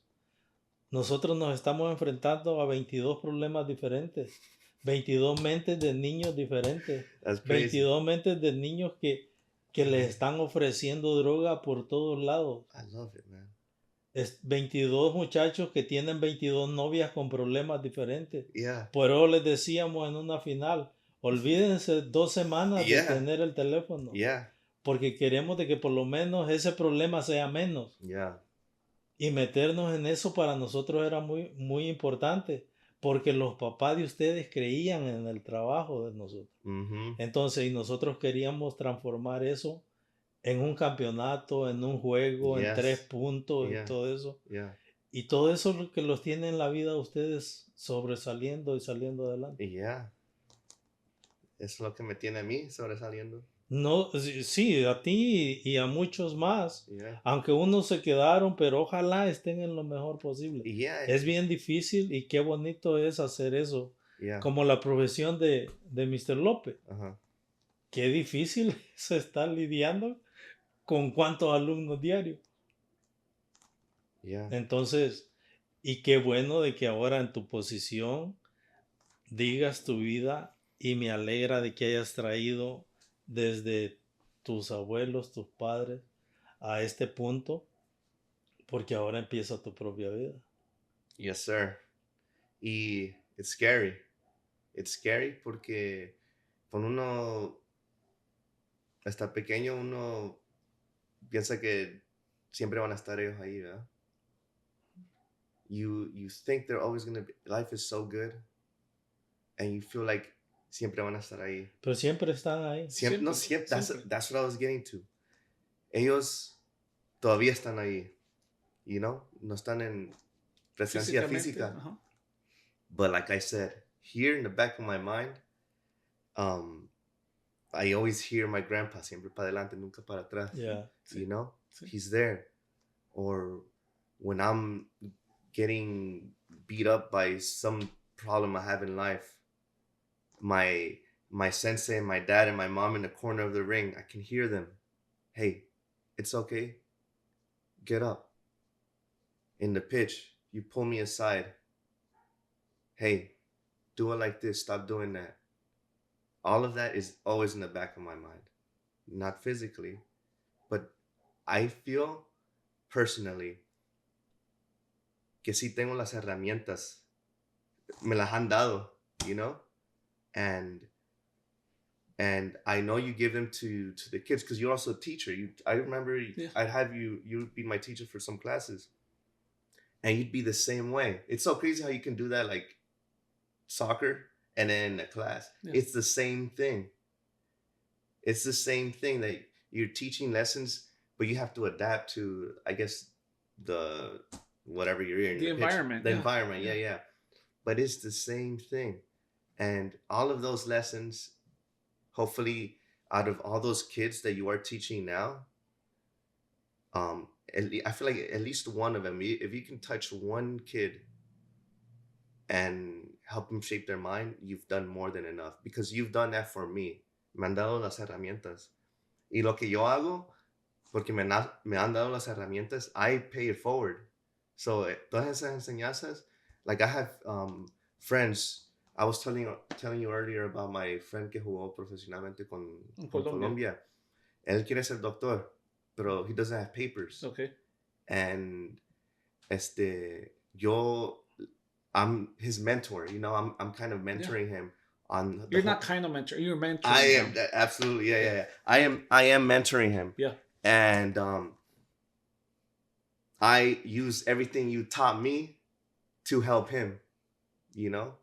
Nosotros nos estamos enfrentando a 22 problemas diferentes, 22 mentes de niños diferentes, 22 mentes de niños que les están ofreciendo droga por todos lados. I love it, man. 22 muchachos que tienen 22 novias con problemas diferentes. Yeah. Por eso les decíamos en una final, olvídense 2 semanas de tener el teléfono. Yeah. Porque queremos de que por lo menos ese problema sea menos. Yeah. Y meternos en eso para nosotros era muy, muy importante. Porque los papás de ustedes creían en el trabajo de nosotros. Mm-hmm. Entonces, y nosotros queríamos transformar eso en un campeonato, en un juego, en 3 puntos y todo eso. Yeah. Y todo eso es lo que los tiene en la vida ustedes sobresaliendo y saliendo adelante. Yeah. Es lo que me tiene a mí sobresaliendo. No, sí, a ti y a muchos más. Yeah. Aunque unos se quedaron, pero ojalá estén en lo mejor posible. Yeah. Es bien difícil y qué bonito es hacer eso. Yeah. Como la profesión de Mr. López. Uh-huh. Qué difícil es estar lidiando con cuántos alumnos diarios. Yeah. Entonces, y qué bueno de que ahora en tu posición digas tu vida, y me alegra de que hayas traído desde tus abuelos, tus padres, a este punto, porque ahora empieza tu propia vida. Yes, sir. Y it's scary. It's scary porque cuando uno está pequeño, uno piensa que siempre van a estar ellos ahí, ¿verdad? You think they're always going to be, life is so good, and you feel like siempre van a estar ahí. Pero siempre están ahí. Siempre. That's what I was getting to. Ellos todavía están ahí, you know? No están en presencia física. Uh-huh. But like I said, here in the back of my mind, I always hear my grandpa, siempre para adelante, nunca para atrás. Yeah. You know? Sí. He's there. Or when I'm getting beat up by some problem I have in life, my sensei, my dad, and my mom in the corner of the ring, I can hear them. Hey, it's okay. Get up. In the pitch, you pull me aside. Hey, do it like this. Stop doing that. All of that is always in the back of my mind. Not physically, but I feel personally que sí tengo las herramientas. Me las han dado, you know? And I know you give them to the kids because you're also a teacher. I remember I'd have you be my teacher for some classes. and you'd be the same way. It's so crazy how you can do that, like soccer and then a class. Yeah. It's the same thing. It's the same thing that you're teaching lessons, but you have to adapt to, I guess, the whatever you're in The your environment. pitch, the Yeah. environment. Yeah. But it's the same thing, and all of those lessons, hopefully, out of all those kids that you are teaching now, I feel like at least one of them, if you can touch one kid and help them shape their mind, you've done more than enough, because you've done that for me. Me han dado las herramientas. Y lo que yo hago, porque me han dado las herramientas, I pay it forward. So todas esas enseñanzas, like I have friends. I was telling you earlier about my friend que jugó profesionalmente con Colombia. Él quiere ser doctor, pero he doesn't have papers. Okay. And I'm his mentor. You know, I'm kind of mentoring him on. You're not kind of mentor. You're mentoring. I am him. Absolutely. Yeah. I am mentoring him. Yeah. And I use everything you taught me to help him. You know,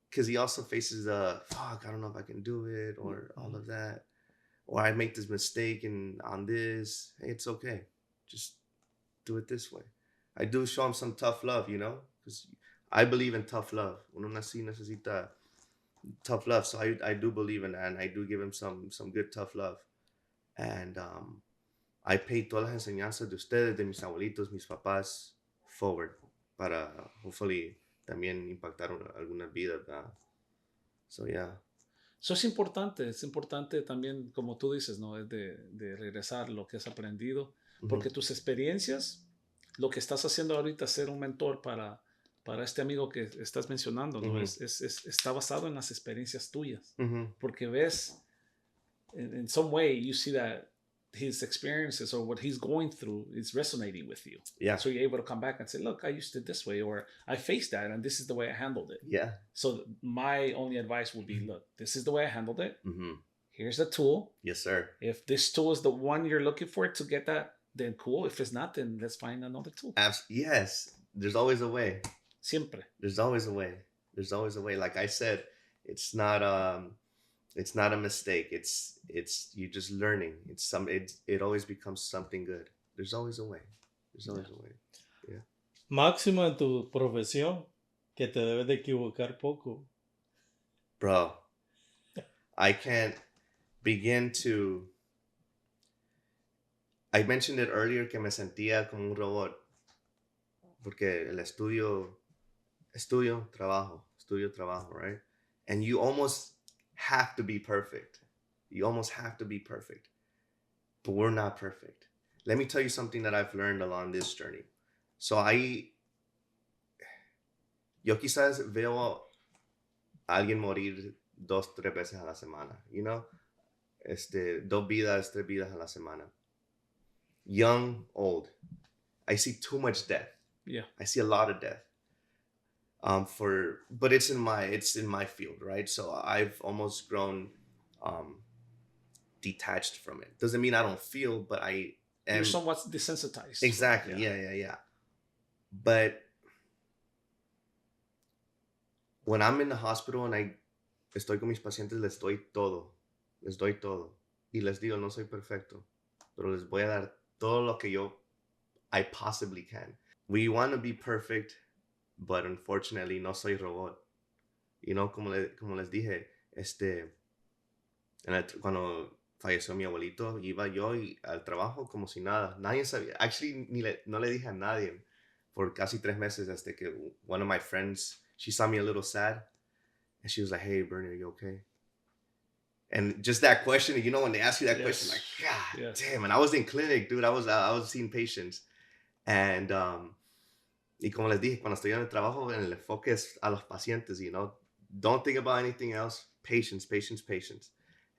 because he also faces fuck, I don't know if I can do it, or all of that, or I make this mistake and on this. Hey, it's okay. Just do it this way. I do show him some tough love, you know, because I believe in tough love. Uno nací necesita tough love, so I do believe in that, and I do give him some good tough love. And I pay todas las enseñanzas de ustedes, de mis abuelitos, mis papás, forward, para hopefully también impactar algunas vidas, ¿verdad? So yeah. So es importante también, como tú dices, ¿no? Es de regresar lo que has aprendido, porque tus experiencias, lo que estás haciendo ahorita, ser un mentor para este amigo que estás mencionando, ¿no? Está basado en las experiencias tuyas, porque ves, in some way, you see that his experiences or what he's going through is resonating with you. Yeah. So you're able to come back and say, look, I used it this way, or I faced that and this is the way I handled it. Yeah. So my only advice would be, look, this is the way I handled it. Here's the tool. Yes, sir. If this tool is the one you're looking for to get that, then cool. If it's not, then let's find another tool. Yes. There's always a way. Siempre. There's always a way. There's always a way. Like I said, it's not a mistake. It's you just learning. It always becomes something good. There's always a way. There's always a way. Yeah. Máximo en tu profesión, que te debes de equivocar poco. Bro, I can't begin to. I mentioned it earlier que me sentía como un robot, porque el estudio, trabajo, right? And you almost have to be perfect. You almost have to be perfect. But we're not perfect. Let me tell you something that I've learned along this journey. So yo quizás veo a alguien morir 2-3 veces a la semana, you know? 2 vidas, 3 vidas a la semana. Young, old. I see too much death. Yeah. I see a lot of death. But it's in my field, right? So I've almost grown detached from it. Doesn't mean I don't feel, but I am. You're somewhat desensitized. Exactly. Yeah. But when I'm in the hospital and I estoy con mis pacientes, les doy todo. Y les digo, no soy perfecto, pero les voy a dar todo lo que I possibly can. We want to be perfect, but unfortunately no soy robot. You know, como les dije, cuando falleció mi abuelito, iba yo al trabajo como si nada. Nadie sabía. Actually, no le dije a nadie por casi 3 meses hasta que one of my friends, she saw me a little sad, and she was like, "Hey, Bernie, are you okay?" And just that question, you know, when they ask you that question, like, God damn. And I was in clinic, dude. I was seeing patients. And y como les dije, cuando estoy en el trabajo, el enfoque es a los pacientes, you know. Don't think about anything else. Patience.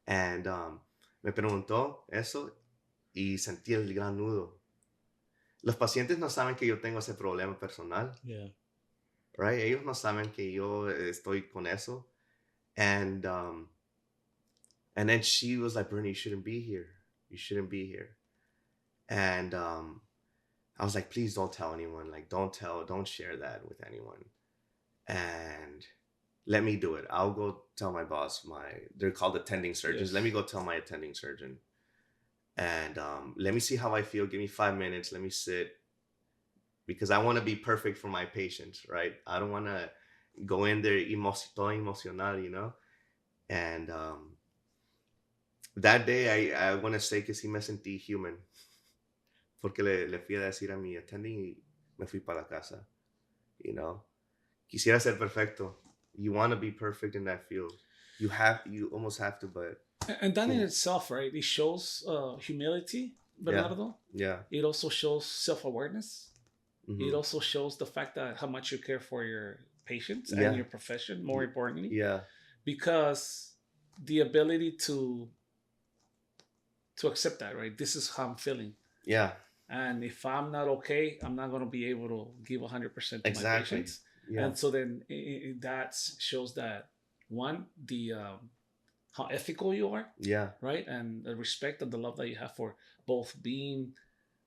And me preguntó eso y sentí el gran nudo. Los pacientes no saben que yo tengo ese problema personal. Yeah. Right? Ellos no saben que yo estoy con eso. And then she was like, Bernie, you shouldn't be here. And I was like, please don't tell anyone. Like, don't share that with anyone. And let me do it. I'll go tell my boss. They're called attending surgeons. Yes. Let me go tell my attending surgeon. And let me see how I feel. Give me 5 minutes. Let me sit. Because I want to be perfect for my patients, right? I don't want to go in there todo emocional, you know? And that day, I want to say que sí me sentí human. Porque le fui a decir a mi attending y me fui para la casa, you know? Quisiera ser perfecto. You want to be perfect in that field. You almost have to, but... And that in itself, right? It shows humility, Bernardo. Yeah. It also shows self-awareness. Mm-hmm. It also shows the fact that how much you care for your patients Yeah. and your profession, more importantly. Yeah. Because the ability to accept that, right? This is how I'm feeling. Yeah. And if I'm not okay, I'm not going to be able to give 100% to my patients. Yeah. And so then that shows that, one, the how ethical you are, Yeah. right? And the respect and the love that you have for both being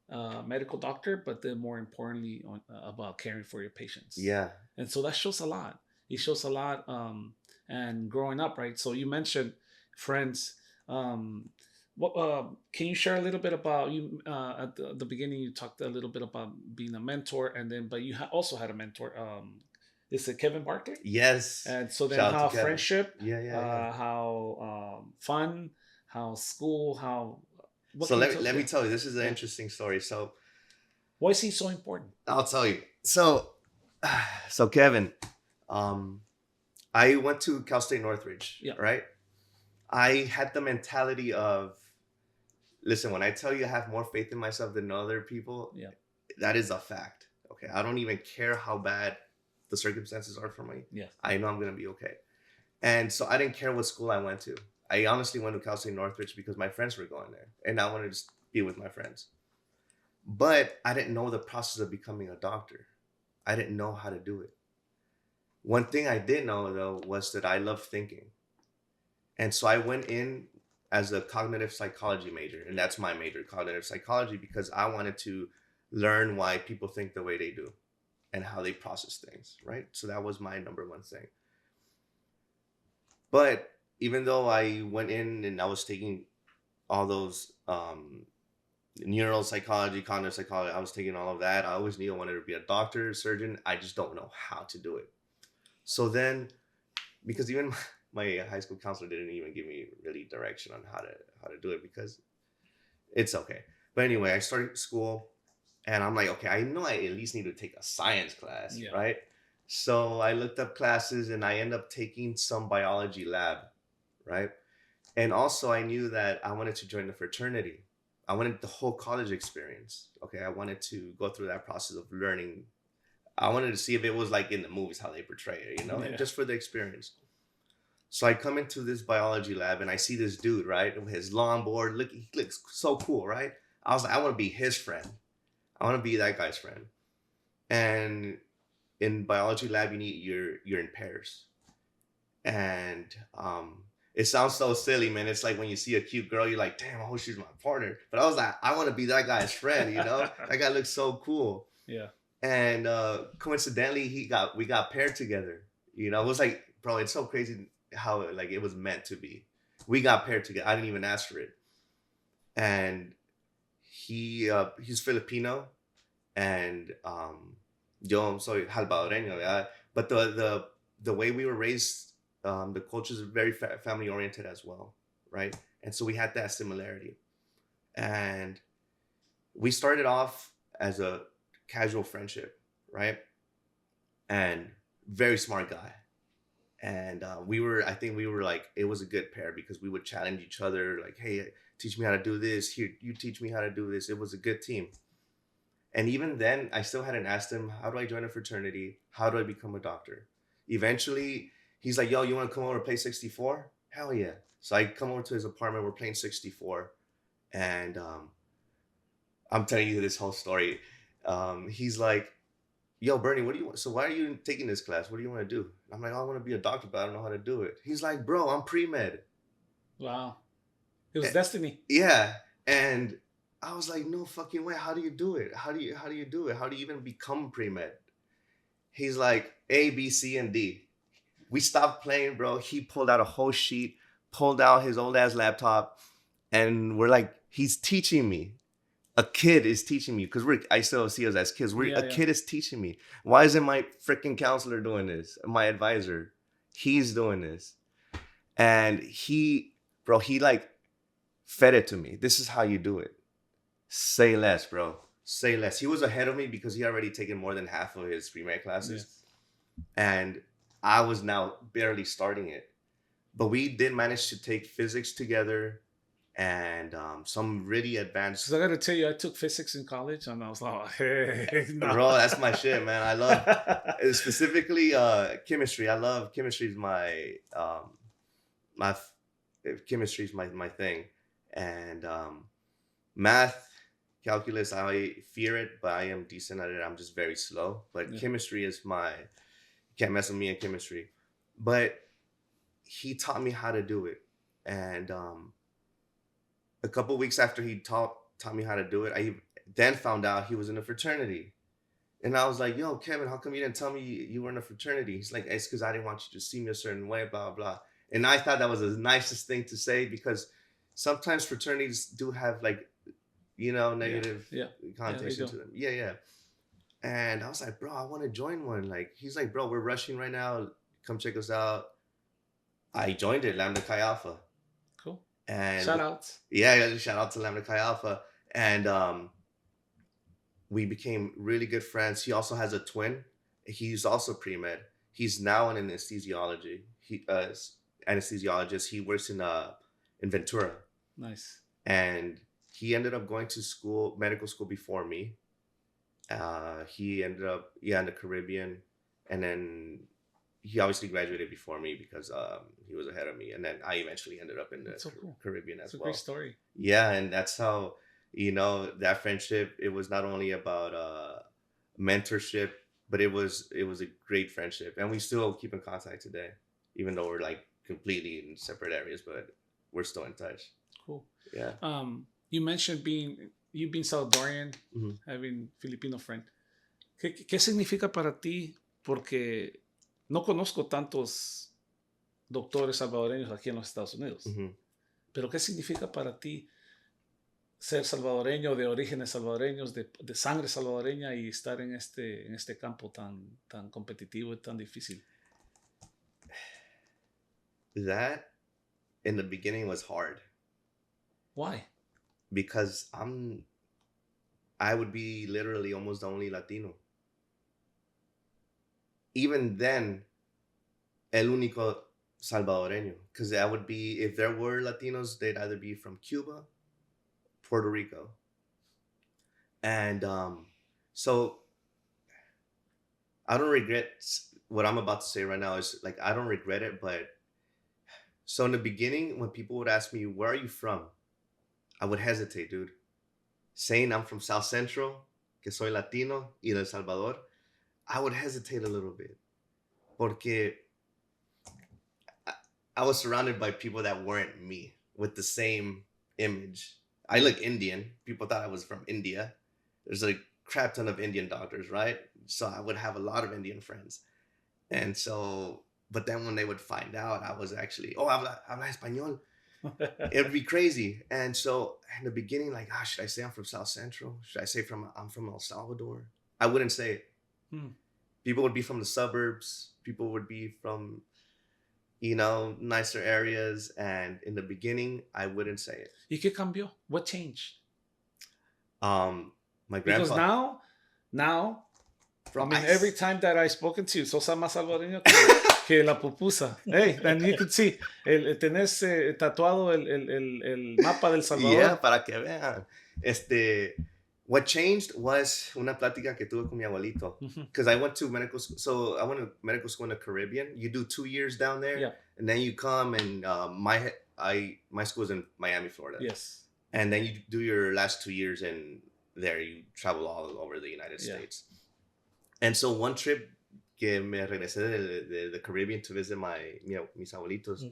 a medical doctor, but then more importantly about caring for your patients. Yeah. And so that shows a lot. It shows a lot. And growing up, right? So you mentioned friends. What can you share a little bit about you? At the beginning, you talked a little bit about being a mentor, and then but you also had a mentor. Is it Kevin Barker? Yes. And so then Shout out how to Kevin. friendship, Yeah. how fun, how school, how. So let me tell you, this is an interesting story. So why is he so important? I'll tell you. So Kevin, I went to Cal State Northridge, right? I had the mentality of, listen, when I tell you I have more faith in myself than other people, that is a fact. Okay, I don't even care how bad the circumstances are for me. Yeah, I know I'm gonna be okay. And so I didn't care what school I went to. I honestly went to Cal State Northridge because my friends were going there, and I wanted to be with my friends. But I didn't know the process of becoming a doctor. I didn't know how to do it. One thing I did know, though, was that I love thinking. And so I went in as a cognitive psychology major, and that's my major, cognitive psychology, because I wanted to learn why people think the way they do and how they process things, right? So that was my number one thing. But even though I went in and I was taking all those neuropsychology, cognitive psychology, I was taking all of that, I always knew I wanted to be a doctor, surgeon. I just don't know how to do it. So then, because even my high school counselor didn't even give me really direction on how to do it, because it's okay. But anyway, I started school and I'm like, okay, I know I at least need to take a science class, right? So I looked up classes and I ended up taking some biology lab, right? And also I knew that I wanted to join the fraternity. I wanted the whole college experience. Okay, I wanted to go through that process of learning. I wanted to see if it was like in the movies, how they portray it, you know, and just for the experience. So I come into this biology lab and I see this dude, right, with his longboard. Look, he looks so cool, right? I was like, I want to be his friend. I want to be that guy's friend. And in biology lab, you're in pairs. And it sounds so silly, man. It's like when you see a cute girl, you're like, damn, I hope she's my partner. But I was like, I want to be that guy's friend, you know? That guy looks so cool. Yeah. And coincidentally, we got paired together. You know, it was like, bro, it's so crazy how like it was meant to be. We got paired together. I didn't even ask for it. And he's Filipino, and yo soy salvadoreño, ¿verdad? But the way we were raised, the culture is very family oriented as well, right? And so we had that similarity, and we started off as a casual friendship, right? And very smart guy. And I think we were like, it was a good pair because we would challenge each other, like, hey, teach me how to do this. Here, you teach me how to do this. It was a good team. And even then, I still hadn't asked him, how do I join a fraternity? How do I become a doctor? Eventually, he's like, yo, you want to come over and play 64? Hell yeah. So I come over to his apartment. We're playing 64. And I'm telling you this whole story. He's like, yo, Bernie, what do you want? So why are you taking this class? What do you want to do? I'm like, oh, I want to be a doctor, but I don't know how to do it. He's like, bro, I'm pre-med. Wow. It was destiny. Yeah. And I was like, no fucking way. How do you do it? How do you do it? How do you even become pre-med? He's like, A, B, C, and D. We stopped playing, bro. He pulled out a whole sheet, pulled out his old ass laptop, and we're like, he's teaching me. A kid is teaching me, because I still see us as kids. Kid is teaching me. Why isn't my freaking counselor doing this? My advisor, he's doing this. And he like fed it to me. This is how you do it. Say less, bro. Say less. He was ahead of me because he already taken more than half of his pre-med classes. And I was now barely starting it. But we did manage to take physics together and some really advanced. So I got to tell you, I took physics in college, and I was like, hey, no. Bro, that's my shit, man. I love specifically chemistry. I love chemistry. Is my chemistry is my thing, and math, calculus. I fear it, but I am decent at it. I'm just very slow. But chemistry is can't mess with me in chemistry. But he taught me how to do it, and a couple weeks after he taught me how to do it, I then found out he was in a fraternity. And I was like, yo, Kevin, how come you didn't tell me you were in a fraternity? He's like, it's because I didn't want you to see me a certain way, blah, blah. And I thought that was the nicest thing to say, because sometimes fraternities do have like, negative connotation to them. Yeah. And I was like, bro, I want to join one. Like, he's like, bro, we're rushing right now. Come check us out. I joined it, Lambda Chi Alpha. Cool. And shout out. Yeah, shout out to Lambda Chi Alpha. And we became really good friends. He also has a twin. He's also pre-med. He's now an anesthesiologist. He works in Ventura. Nice. And he ended up going to medical school before me. He ended up in the Caribbean, and then he obviously graduated before me because he was ahead of me, and then I eventually ended up in the Caribbean as well. That's a great story. Yeah, and that's how that friendship. It was not only about mentorship, but it was a great friendship, and we still keep in contact today, even though we're like completely in separate areas, but we're still in touch. Cool. Yeah. You mentioned you being Salvadorian, having Filipino friend. ¿Qué significa para ti? Porque no conozco tantos doctores salvadoreños aquí en los Estados Unidos. Pero ¿qué significa para ti ser salvadoreño, de orígenes salvadoreños, de sangre salvadoreña, y estar en este campo tan competitivo y tan difícil? That in the beginning was hard. Why? Because I would be literally almost the only Latino. Even then, el único salvadoreño. Because that would be, if there were Latinos, they'd either be from Cuba, Puerto Rico. And so I don't regret what I'm about to say right now. Is like, I don't regret it, but so in the beginning, when people would ask me, where are you from? I would hesitate, dude. Saying I'm from South Central, que soy Latino, y de El Salvador, I would hesitate a little bit. Porque I was surrounded by people that weren't me, with the same image. I look Indian. People thought I was from India. There's a crap ton of Indian doctors, right? So I would have a lot of Indian friends. And so, but then when they would find out I was actually, habla español. It would be crazy. And so in the beginning, like, should I say I'm from South Central? Should I say I'm from El Salvador? I wouldn't say it. People would be from the suburbs. People would be from, nicer areas. And in the beginning, I wouldn't say it. ¿Y qué cambió? What changed? My grandpa. Because now, every time that I've spoken to you, sos más salvadoreño que la pupusa. Hey, and you could see, tenés tatuado el mapa del Salvador. Yeah, para que vean. What changed was una plática que tuve con mi abuelito. Because I went to medical school. So I went to medical school in the Caribbean. You do 2 years down there. And then you come, and my school is in Miami, Florida. Yes. And then you do your last 2 years in there. You travel all over the United States. And so one trip que me regresé de the Caribbean to visit mis abuelitos,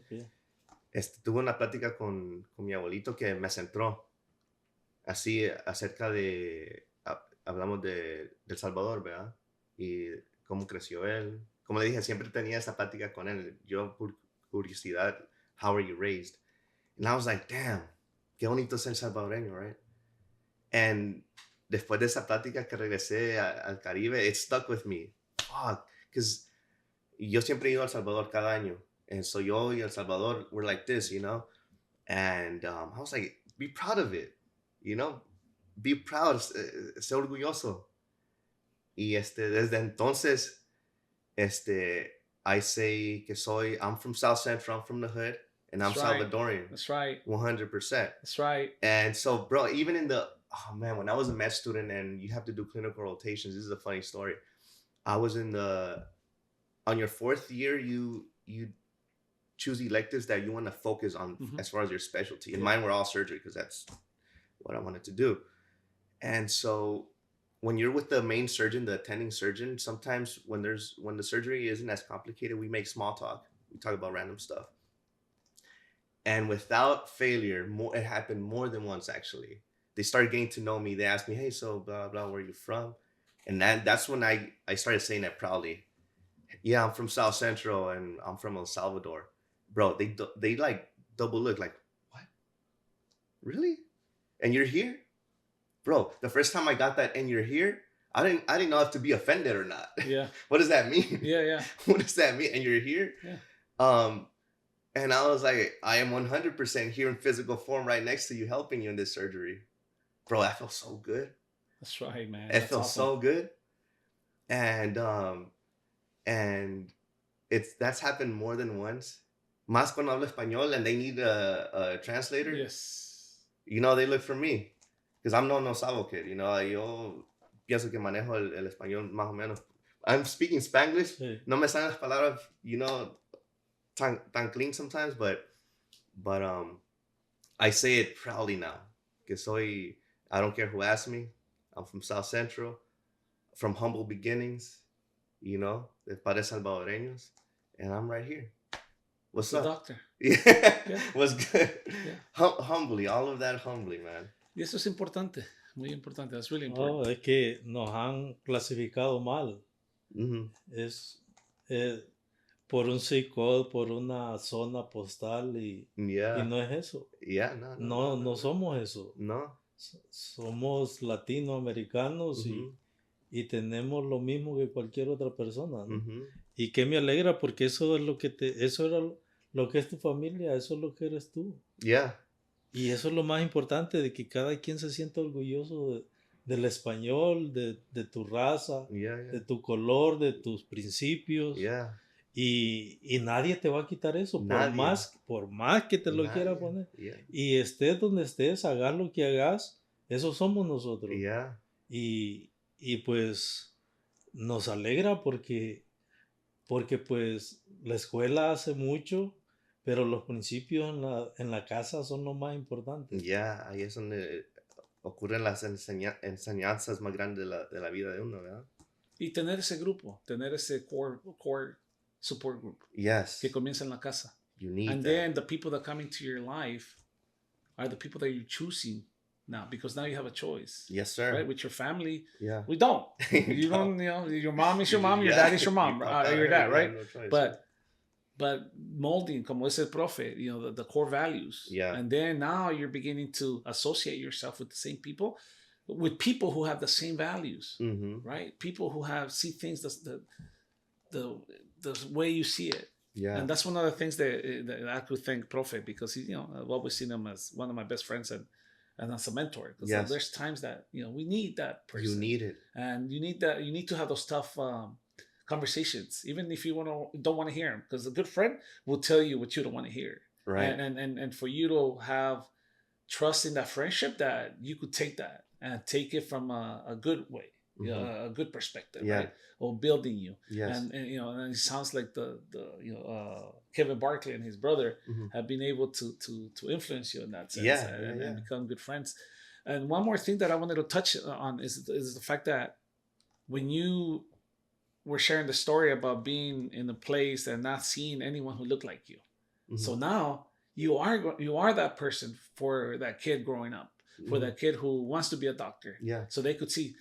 tuve una plática con mi abuelito que me centró. así acerca de, hablamos de El Salvador, ¿verdad? Y cómo creció él. Como le dije, siempre tenía esa plática con él. Yo, por curiosidad, how were you raised? And I was like, damn, qué bonito ser salvadoreño, right? And después de esa plática que regresé al Caribe, it stuck with me. Fuck, because yo siempre he ido a El Salvador cada año. And so yo y El Salvador, we're like this, you know? And I was like, be proud of it, you know? Be proud, sé orgulloso. Y desde entonces, I say que I'm from South Central, I'm from the hood, and I'm That's right. Salvadorian. That's right. 100%. That's right. And so, bro, even in when I was a med student and you have to do clinical rotations, this is a funny story. I was on your 4th year, you choose electives that you want to focus on as far as your specialty. And mine were all surgery because that's what I wanted to do. And so when you're with the main surgeon, the attending surgeon, sometimes when the surgery isn't as complicated, we make small talk. We talk about random stuff. And without failure, it happened more than once, actually. They started getting to know me. They asked me, hey, so blah, blah, where are you from? And that's when I started saying that proudly. Yeah, I'm from South Central and I'm from El Salvador. Bro, they like double look like, what? Really? And you're here? Bro, the first time I got that and you're here, I didn't know if to be offended or not. Yeah. What does that mean? Yeah. What does that mean? And you're here? Yeah. And I was like, I am 100% here in physical form right next to you, helping you in this surgery. Bro, that felt so good. That's right, man. It felt so good. And that's happened more than once. Más cuando hablo español and they need a translator. Yes. You know, they look for me. Because I'm no sabo kid, you know. Yo pienso que manejo el español más o menos. I'm speaking Spanglish. Sí. No me salen las palabras, you know, tan clean sometimes, but I say it proudly now. Que I don't care who asks me. I'm from South Central, from humble beginnings, you know, de padres salvadoreños, and I'm right here. What's up? Doctor. Yeah. What's good? Yeah. Humbly, all of that humbly, man. Y eso es importante, muy importante. That's really important. Es que nos han clasificado mal. Mm-hmm. Es por un zip code, por una zona postal y no es eso. Yeah, no somos eso. No. Somos latinoamericanos y tenemos lo mismo que cualquier otra persona, ¿no? Y que me alegra porque eso es eso era lo que es tu familia, eso es lo que eres tú. Yeah. Y eso es lo más importante, de que cada quien se sienta orgulloso del español, de tu raza, de tu color, de tus principios. Yeah. Y nadie te va a quitar eso, por más que te lo quiera poner. Yeah. Y estés donde estés, hagas lo que hagas, eso somos nosotros. Yeah. Y pues nos alegra porque pues la escuela hace mucho, pero los principios en la casa son lo más importante. Yeah, ahí es donde ocurren las enseñanzas más grandes de la vida de uno, ¿verdad? Y tener ese grupo, tener ese core support group. Yes. Que comienza en la casa. You need and that. Then the people that come into your life are the people that you're choosing now, because now you have a choice. Yes, sir. Right? With your family, yeah. We don't. You don't, you know, your mom is your mom, your dad is your mom, your dad, right? No choice, but molding, como dice el profe, you know, the core values. Yeah. And then now you're beginning to associate yourself with the same people, with people who have the same values, right? People who see things the way you see it. Yeah. And that's one of the things that I could thank Profe, because he, you know, I've always seen him as one of my best friends and as a mentor. Because there's times that, you know, we need that person. You need it. And you need that. You need to have those tough conversations, even if you don't want to hear them, because a good friend will tell you what you don't want to hear. Right. And for you to have trust in that friendship, that you could take that and take it from a good way. You know, a good perspective, right? Or building you. Yes. And you know, and it sounds like the Kevin Barkley and his brother have been able to influence you in that sense, and become good friends. And one more thing that I wanted to touch on is the fact that when you were sharing the story about being in a place and not seeing anyone who looked like you, so now you are that person for that kid growing up. for that kid who wants to be a doctor. Yeah. So they could see,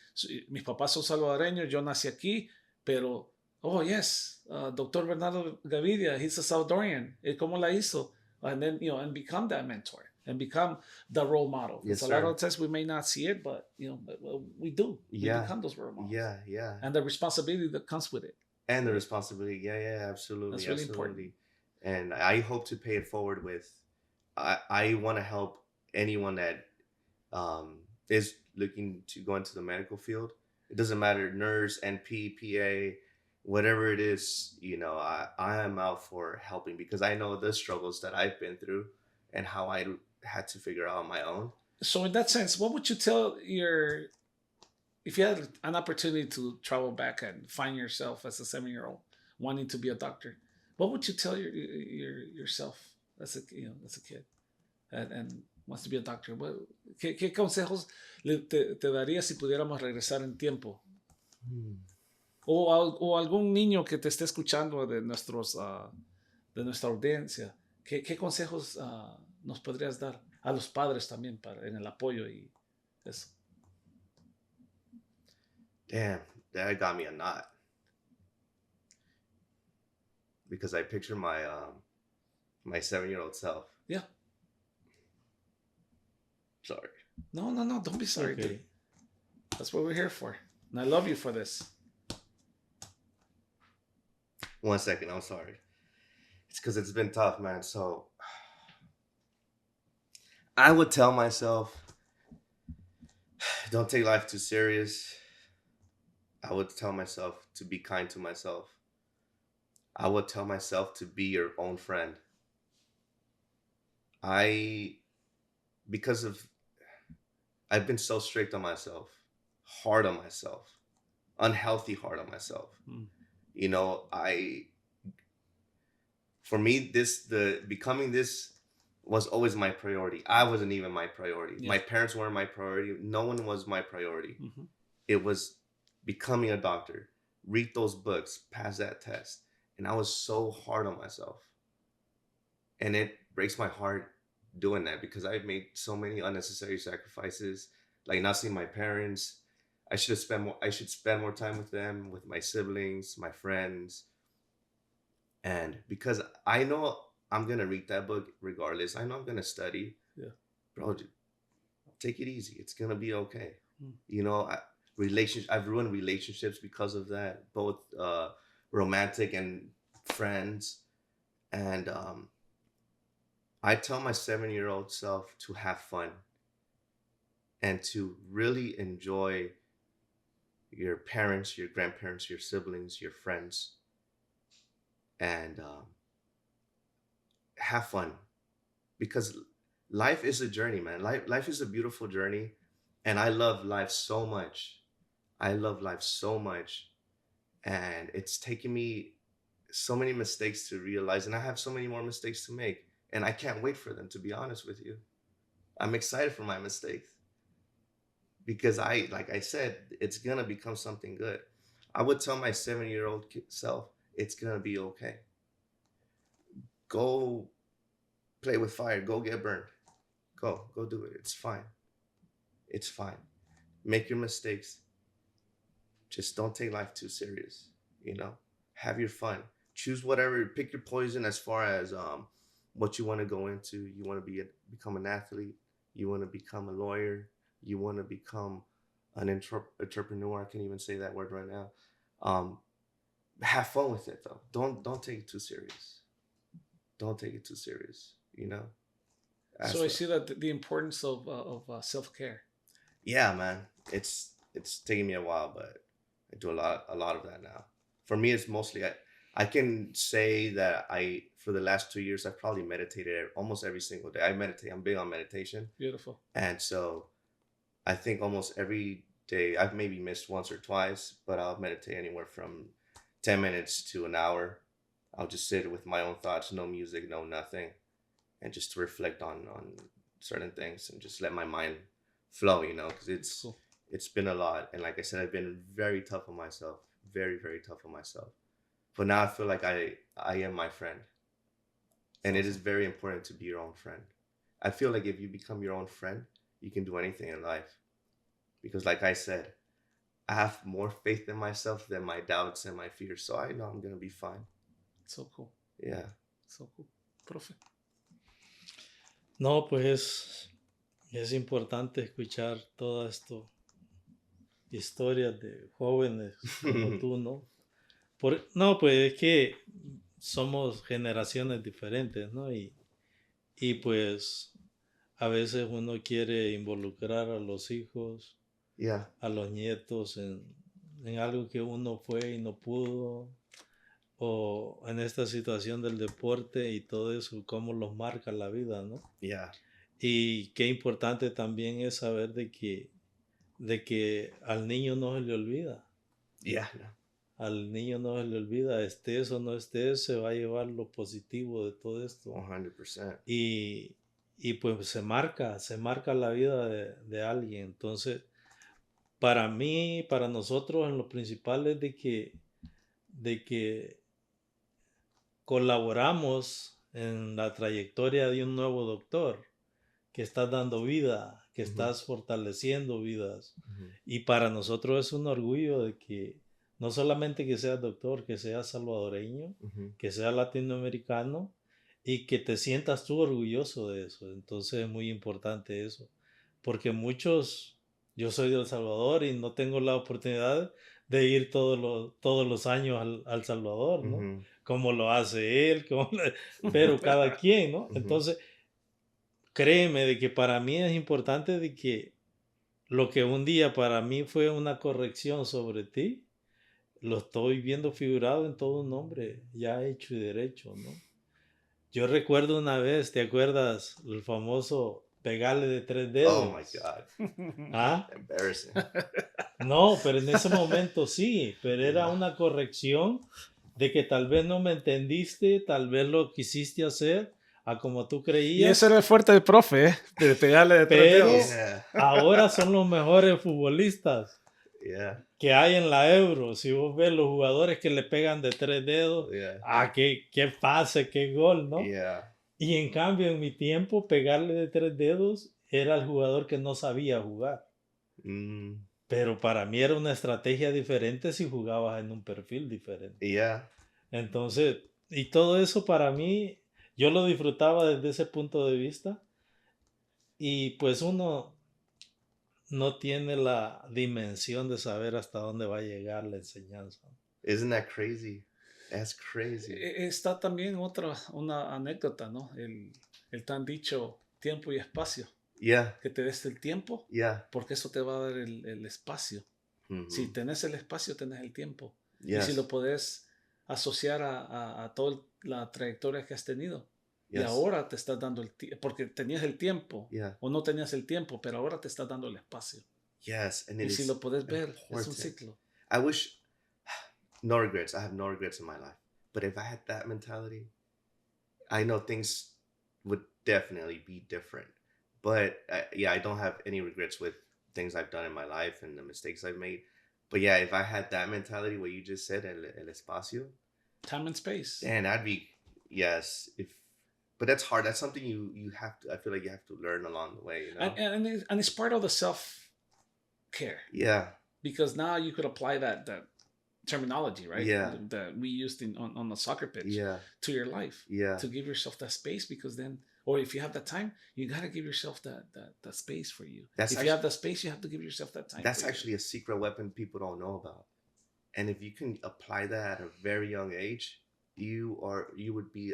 mis papás son salvadoreños, yo nací aquí, pero, oh yes, Dr. Bernardo Gavidia, he's a Salvadorian. ¿Cómo la hizo? And then, and become that mentor and become the role model. Yes, a lot of times we may not see it, but, we do. Yeah. We become those role models. Yeah. And the responsibility that comes with it. And the responsibility. Yeah, absolutely. That's really absolutely. important. And I hope to pay it forward with, I want to help anyone that is looking to go into the medical field. It doesn't matter, nurse, NP, PA, whatever it is, I am out for helping because I know the struggles that I've been through and how I had to figure out on my own. So in that sense, what would you tell if you had an opportunity to travel back and find yourself as a 7-year-old wanting to be a doctor, what would you tell yourself as a kid and wants to be a doctor? ¿Qué consejos te darías si pudiéramos regresar en tiempo? O algún niño que te esté escuchando de nuestra audiencia, ¿qué consejos nos podrías dar a los padres también en el apoyo y eso? Damn, that got me a knot. Because I picture my 7-year-old self. Yeah. Sorry. No, don't be sorry. Okay. Dude. That's what we're here for. And I love you for this. 1 second, I'm sorry. It's because it's been tough, man. So I would tell myself, don't take life too serious. I would tell myself to be kind to myself. I would tell myself to be your own friend. Because I've been so strict on myself, hard on myself, unhealthy hard on myself. For me, becoming this was always my priority. I wasn't even my priority. Yeah. My parents weren't my priority. No one was my priority. Mm-hmm. It was becoming a doctor, read those books, pass that test. And I was so hard on myself. And it breaks my heart doing that because I've made so many unnecessary sacrifices, like not seeing my parents. I should spend more time with them, with my siblings, my friends. And because I know I'm going to read that book regardless, I know I'm going to study. Yeah. Bro, take it easy. It's going to be okay. I've ruined relationships because of that, both romantic and friends. And I tell my 7-year-old self to have fun and to really enjoy your parents, your grandparents, your siblings, your friends, and have fun, because life is a journey, man. Life is a beautiful journey, and I love life so much. And it's taken me so many mistakes to realize, and I have so many more mistakes to make, and I can't wait for them, to be honest with you. I'm excited for my mistakes because like I said, it's gonna become something good. I would tell my 7-year-old self, it's gonna be okay. Go play with fire. Go get burned. Go do it. It's fine. Make your mistakes. Just don't take life too serious. Have your fun. Choose whatever. Pick your poison as far as what you want to go into. You want to become an athlete. You want to become a lawyer. You want to become an entrepreneur. I can't even say that word right now. Have fun with it though. Don't take it too serious. Don't take it too serious. So I see that the importance of self-care. Yeah, man. It's taken me a while, but I do a lot of that now. For me, it's mostly I can say that for the last 2 years, I've probably meditated almost every single day. I meditate. I'm big on meditation. Beautiful. And so I think almost every day, I've maybe missed once or twice, but I'll meditate anywhere from 10 minutes to an hour. I'll just sit with my own thoughts, no music, no nothing, and just to reflect on certain things and just let my mind flow, because it's been a lot. And like I said, I've been very tough on myself, very, very tough on myself. But now I feel like I am my friend. And it is very important to be your own friend. I feel like if you become your own friend, you can do anything in life. Because like I said, I have more faith in myself than my doubts and my fears. So I know I'm going to be fine. So cool. Yeah. So cool. Profe. No, pues es importante escuchar todo esto, historias de jóvenes como tú, ¿no? No, pues es que somos generaciones diferentes, ¿no? Y pues a veces uno quiere involucrar a los hijos, Yeah. a los nietos en algo que uno fue y no pudo, o en esta situación del deporte y todo eso, cómo los marca la vida, ¿no? Yeah. Y qué importante también es saber de que al niño no se le olvida. Yeah. Al niño no se le olvida, estés o no estés, se va a llevar lo positivo de todo esto. 100%. Y pues se marca la vida de alguien. Entonces, para mí, para nosotros, en lo principal es de que colaboramos en la trayectoria de un nuevo doctor, que estás dando vida, que estás fortaleciendo vidas. Y para nosotros es un orgullo de que no solamente que seas doctor, que seas salvadoreño, que seas latinoamericano y que te sientas tú orgulloso de eso. Entonces es muy importante eso. Porque yo soy de El Salvador y no tengo la oportunidad de ir todos los años al Salvador, ¿no? Como lo hace él, pero cada quien, ¿no? Entonces, créeme de que para mí es importante de que lo que un día para mí fue una corrección sobre ti, lo estoy viendo figurado en todo un nombre ya hecho y derecho, ¿no? Yo recuerdo una vez, ¿te acuerdas? El famoso pegarle de 3 dedos. Oh my God. ¿Ah? Embarrassing. No, pero en ese momento sí, pero era una corrección de que tal vez no me entendiste, tal vez lo quisiste hacer a como tú creías. Y ese era el fuerte del profe, de pegarle de 3 Pero dedos. ahora son los mejores futbolistas que hay en la Euro. Si vos ves los jugadores que le pegan de 3 dedos, qué pase, qué gol, ¿no? Y en cambio en mi tiempo pegarle de 3 dedos era el jugador que no sabía jugar. Pero para mí era una estrategia diferente si jugabas en un perfil diferente. Entonces, y todo eso para mí, yo lo disfrutaba desde ese punto de vista. Y pues uno no tiene la dimensión de saber hasta dónde va a llegar la enseñanza. Isn't that crazy? That's crazy. Está también una anécdota, ¿no? El tan dicho tiempo y espacio. Que te des el tiempo, porque eso te va a dar el espacio. Si tenés el espacio, tenés el tiempo. Y si lo podés asociar a toda la trayectoria que has tenido. Y ahora te estás dando el tiempo, porque tenías el tiempo, o no tenías el tiempo, pero ahora te estás dando el espacio. Y si lo podés ver, es un ciclo. I wish, no regrets. I have no regrets in my life. But if I had that mentality, I know things would definitely be different. But I don't have any regrets with things I've done in my life and the mistakes I've made. But yeah, if I had that mentality, what you just said, el espacio. Time and space. And I'd be, but that's hard. That's something you have to, I feel like you have to learn along the way, you know? And it's part of the self-care. Yeah. Because now you could apply that terminology, right? Yeah. That we used on the soccer pitch to your life. Yeah. To give yourself that space, because then, or if you have that time, you got to give yourself that space for you. If you have that space, you have to give yourself that time. That's actually a secret weapon people don't know about. And if you can apply that at a very young age, you would be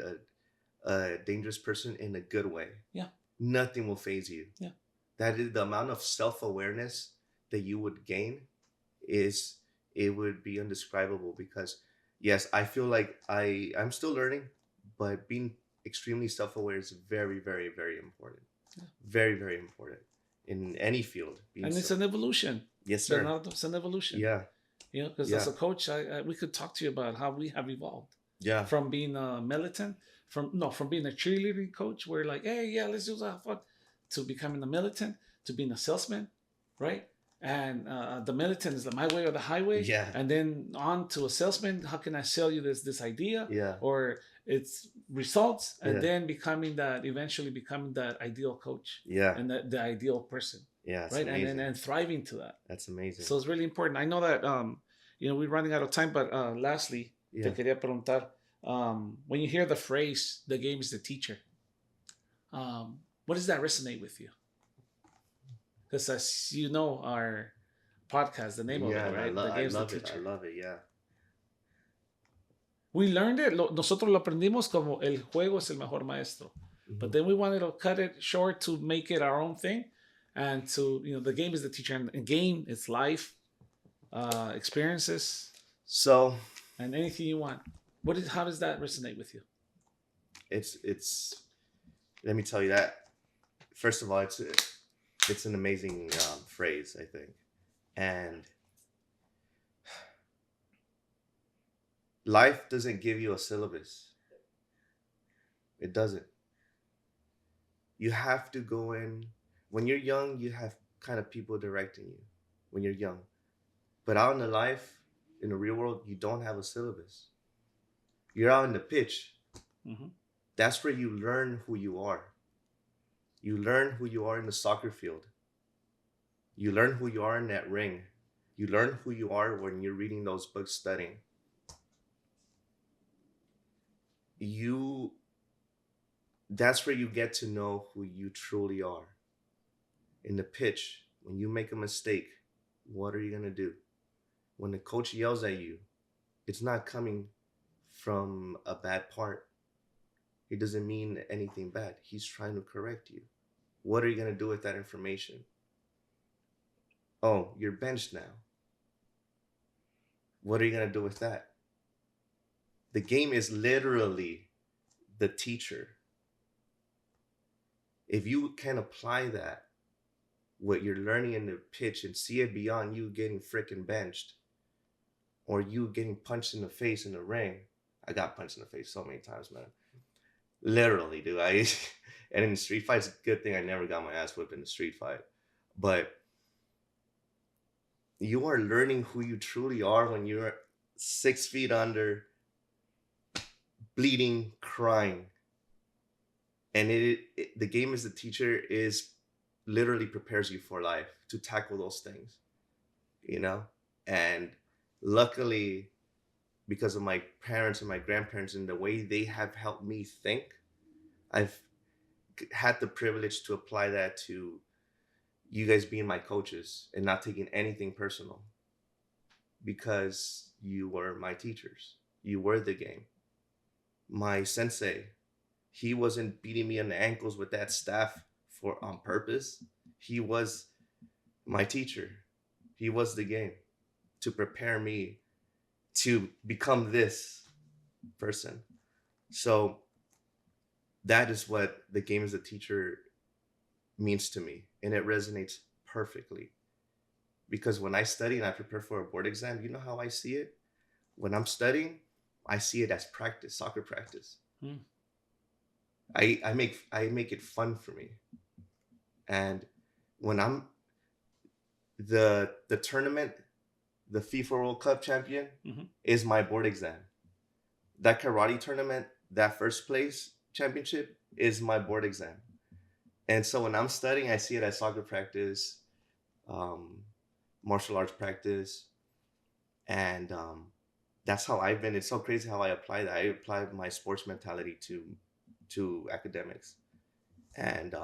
a dangerous person in a good way. Yeah. Nothing will faze you. Yeah. That is the amount of self-awareness that you would gain it would be indescribable, because yes, I feel like I'm still learning, but being extremely self-aware is very, very, very important. Yeah. Very, very important in any field. And it's an evolution. Yes, sir. Bernardo, it's an evolution. Yeah. You know, because as a coach, we could talk to you about how we have evolved. Yeah. From being a militant, from being a cheerleading coach, where like, hey, yeah, let's do that fun, to becoming a militant, to being a salesman, right? and the militant is my way or the highway. Yeah. And then on to a salesman. How can I sell you this idea? Yeah. Or it's results, and Yeah. then eventually becoming that ideal coach. Yeah. And the ideal person. Yeah. It's right. amazing. And thriving to that. That's amazing. So it's really important. I know that we're running out of time, but lastly, te quería preguntar, when you hear the phrase "the game is the teacher," what does that resonate with you? Because as you know, our podcast, the name of it, right? I love it. Yeah. We learned it. Nosotros lo aprendimos como el juego es el mejor maestro. Mm-hmm. But then we wanted to cut it short to make it our own thing. And to, the game is the teacher. And game, it's life, experiences. So. And anything you want. How does that resonate with you? It's. Let me tell you that. First of all, it's an amazing phrase, I think. And life doesn't give you a syllabus. It doesn't. You have to go in. When you're young, you have kind of people directing you when you're young. But out in the life, in the real world, you don't have a syllabus. You're out in the pitch. Mm-hmm. That's where you learn who you are. You learn who you are in the soccer field. You learn who you are in that ring. You learn who you are when you're reading those books, studying. That's where you get to know who you truly are. In the pitch, when you make a mistake, what are you going to do? When the coach yells at you, it's not coming from a bad part. It doesn't mean anything bad. He's trying to correct you. What are you going to do with that information? Oh, you're benched now. What are you going to do with that? The game is literally the teacher. If you can apply that, what you're learning in the pitch, and see it beyond you getting freaking benched or you getting punched in the face in the ring. I got punched in the face so many times, man. Literally, dude. And in the street fight, it's a good thing I never got my ass whipped in the street fight. But you are learning who you truly are when you're 6 feet under, bleeding, crying. And the game as the teacher literally prepares you for life to tackle those things, And luckily, because of my parents and my grandparents and the way they have helped me think, I've had the privilege to apply that to you guys being my coaches and not taking anything personal, because you were my teachers. You were the game. My sensei, he wasn't beating me on the ankles with that staff on purpose. He was my teacher. He was the game to prepare me to become this person. So that is what the game as a teacher means to me. And it resonates perfectly. Because when I study and I prepare for a board exam, you know how I see it? When I'm studying, I see it as practice, soccer practice. I make it fun for me. And when I'm the tournament, the FIFA World Cup champion is my board exam. That karate tournament, that first place championship is my board exam. And so when I'm studying, I see it as soccer practice, martial arts practice. And that's how I've been. It's so crazy how I apply that. I apply my sports mentality to academics. And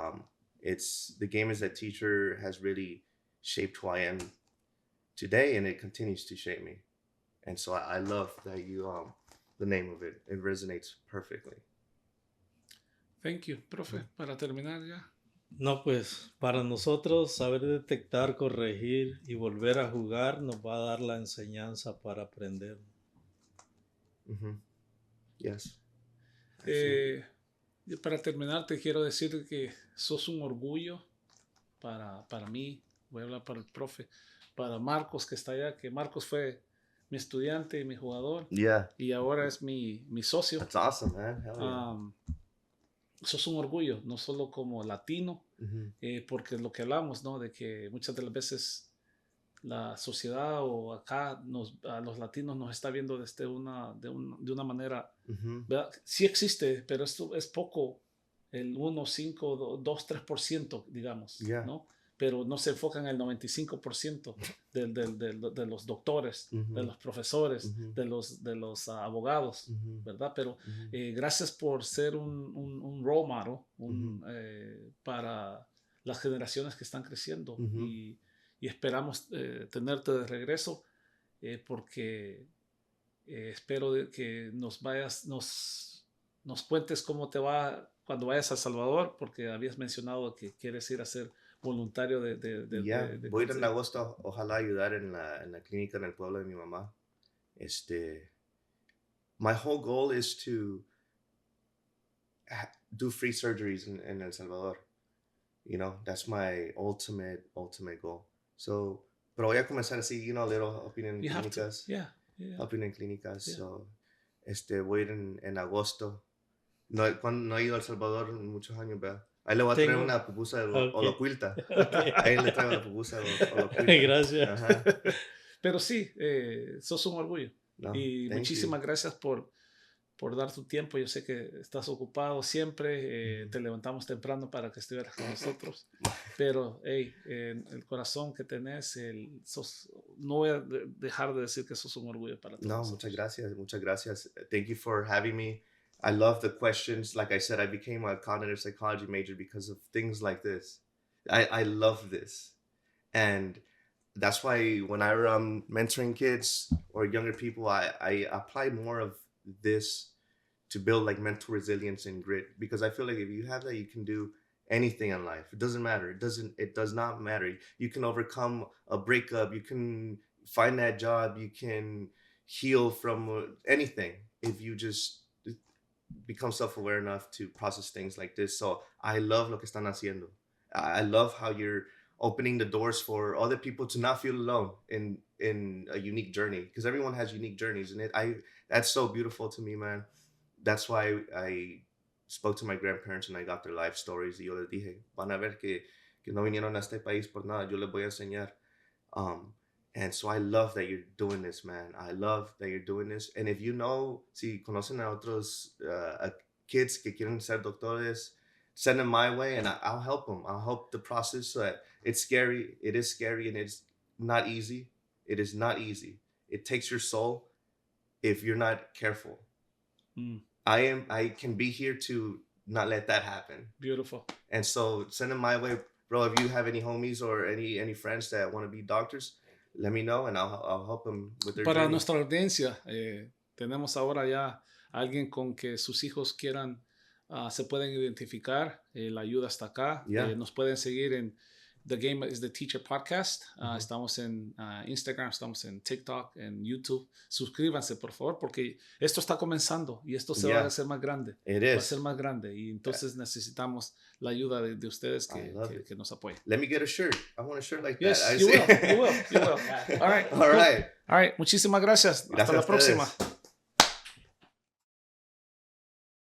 it's the game as a teacher has really shaped who I am today, and it continues to shape me. And so I love that you the name of it. It resonates perfectly. Thank you, profe. Para terminar ya. No, pues para nosotros saber detectar, corregir y volver a jugar nos va a dar la enseñanza para aprender. Yes. Para terminar, te quiero decir que sos un orgullo para mí. Voy a hablar para el profe. Para Marcos, que está allá, que Marcos fue mi estudiante y mi jugador. Yeah. Y ahora es mi socio. That's awesome, man. Hell yeah. Sos un orgullo, no solo como latino, porque es lo que hablamos, ¿no? De que muchas de las veces la sociedad o acá a los latinos nos está viendo desde de una manera, ¿verdad? Sí existe, pero esto es poco, el 1, 5, 2, 3%, digamos, Yeah. ¿no? Pero no se enfocan en el 95% de los doctores, de los profesores, de los abogados, ¿verdad? Pero gracias por ser un role model para las generaciones que están creciendo y esperamos tenerte de regreso porque espero que nos cuentes cómo te va cuando vayas a El Salvador, porque habías mencionado que quieres ir a ser voluntario voy a ir en agosto, ojalá ayudar en la clínica en el pueblo de mi mamá. My whole goal is to do free surgeries in El Salvador. You know, that's my ultimate goal. So, pero voy a comenzar así, you know, little helping in clínicas. Helping in clínicas. Yeah. So, voy a ir en agosto. No he ido a El Salvador en muchos años, ¿verdad? Ahí le voy a traer una pupusa holocuilta. Ahí le traigo la pupusa holocuilta. Gracias. Ajá. Pero sí, sos un orgullo. No, y muchísimas gracias por dar tu tiempo. Yo sé que estás ocupado siempre. Te levantamos temprano para que estuvieras con nosotros. Pero, hey, el corazón que tenés, no voy a dejar de decir que sos un orgullo para todos. No, muchas gracias. Muchas gracias. Thank you for having me. I love the questions. Like I said, I became a cognitive psychology major because of things like this. I love this. And that's why when I'm mentoring kids or younger people, I apply more of this to build like mental resilience and grit, because I feel like if you have that, you can do anything in life. It doesn't matter. It does not matter. You can overcome a breakup. You can find that job. You can heal from anything if you just become self-aware enough to process things like this. So I love lo que están haciendo. I love how you're opening the doors for other people to not feel alone in a unique journey, because everyone has unique journeys, and that's so beautiful to me, man. That's why I spoke to my grandparents and I got their life stories. Y yo les dije, van a ver que no vinieron a este país por nada. Yo les voy a enseñar. And so I love that you're doing this, man. I love that you're doing this. And if you know, si conocen a otros kids que quieren ser doctores, send them my way and I'll help them. I'll help the process. So that it's scary. It is scary and it's not easy. It is not easy. It takes your soul if you're not careful. I can be here to not let that happen. Beautiful. And so send them my way, bro. If you have any homies or any friends that want to be doctors, let me know and I'll help them with their Para journey. Nuestra audiencia, tenemos ahora ya alguien con que sus hijos quieran, se pueden identificar. La ayuda está acá. Yeah. Nos pueden seguir en The Game is the Teacher Podcast. Estamos en Instagram, estamos en TikTok, en YouTube. Suscríbanse, por favor, porque esto está comenzando y esto se va a hacer más grande. Va a ser más grande y entonces necesitamos la ayuda de ustedes que nos apoyen. Let me get a shirt. I want a shirt like Yes, that. you will. All right. All right. All right. Muchísimas gracias. Hasta la próxima.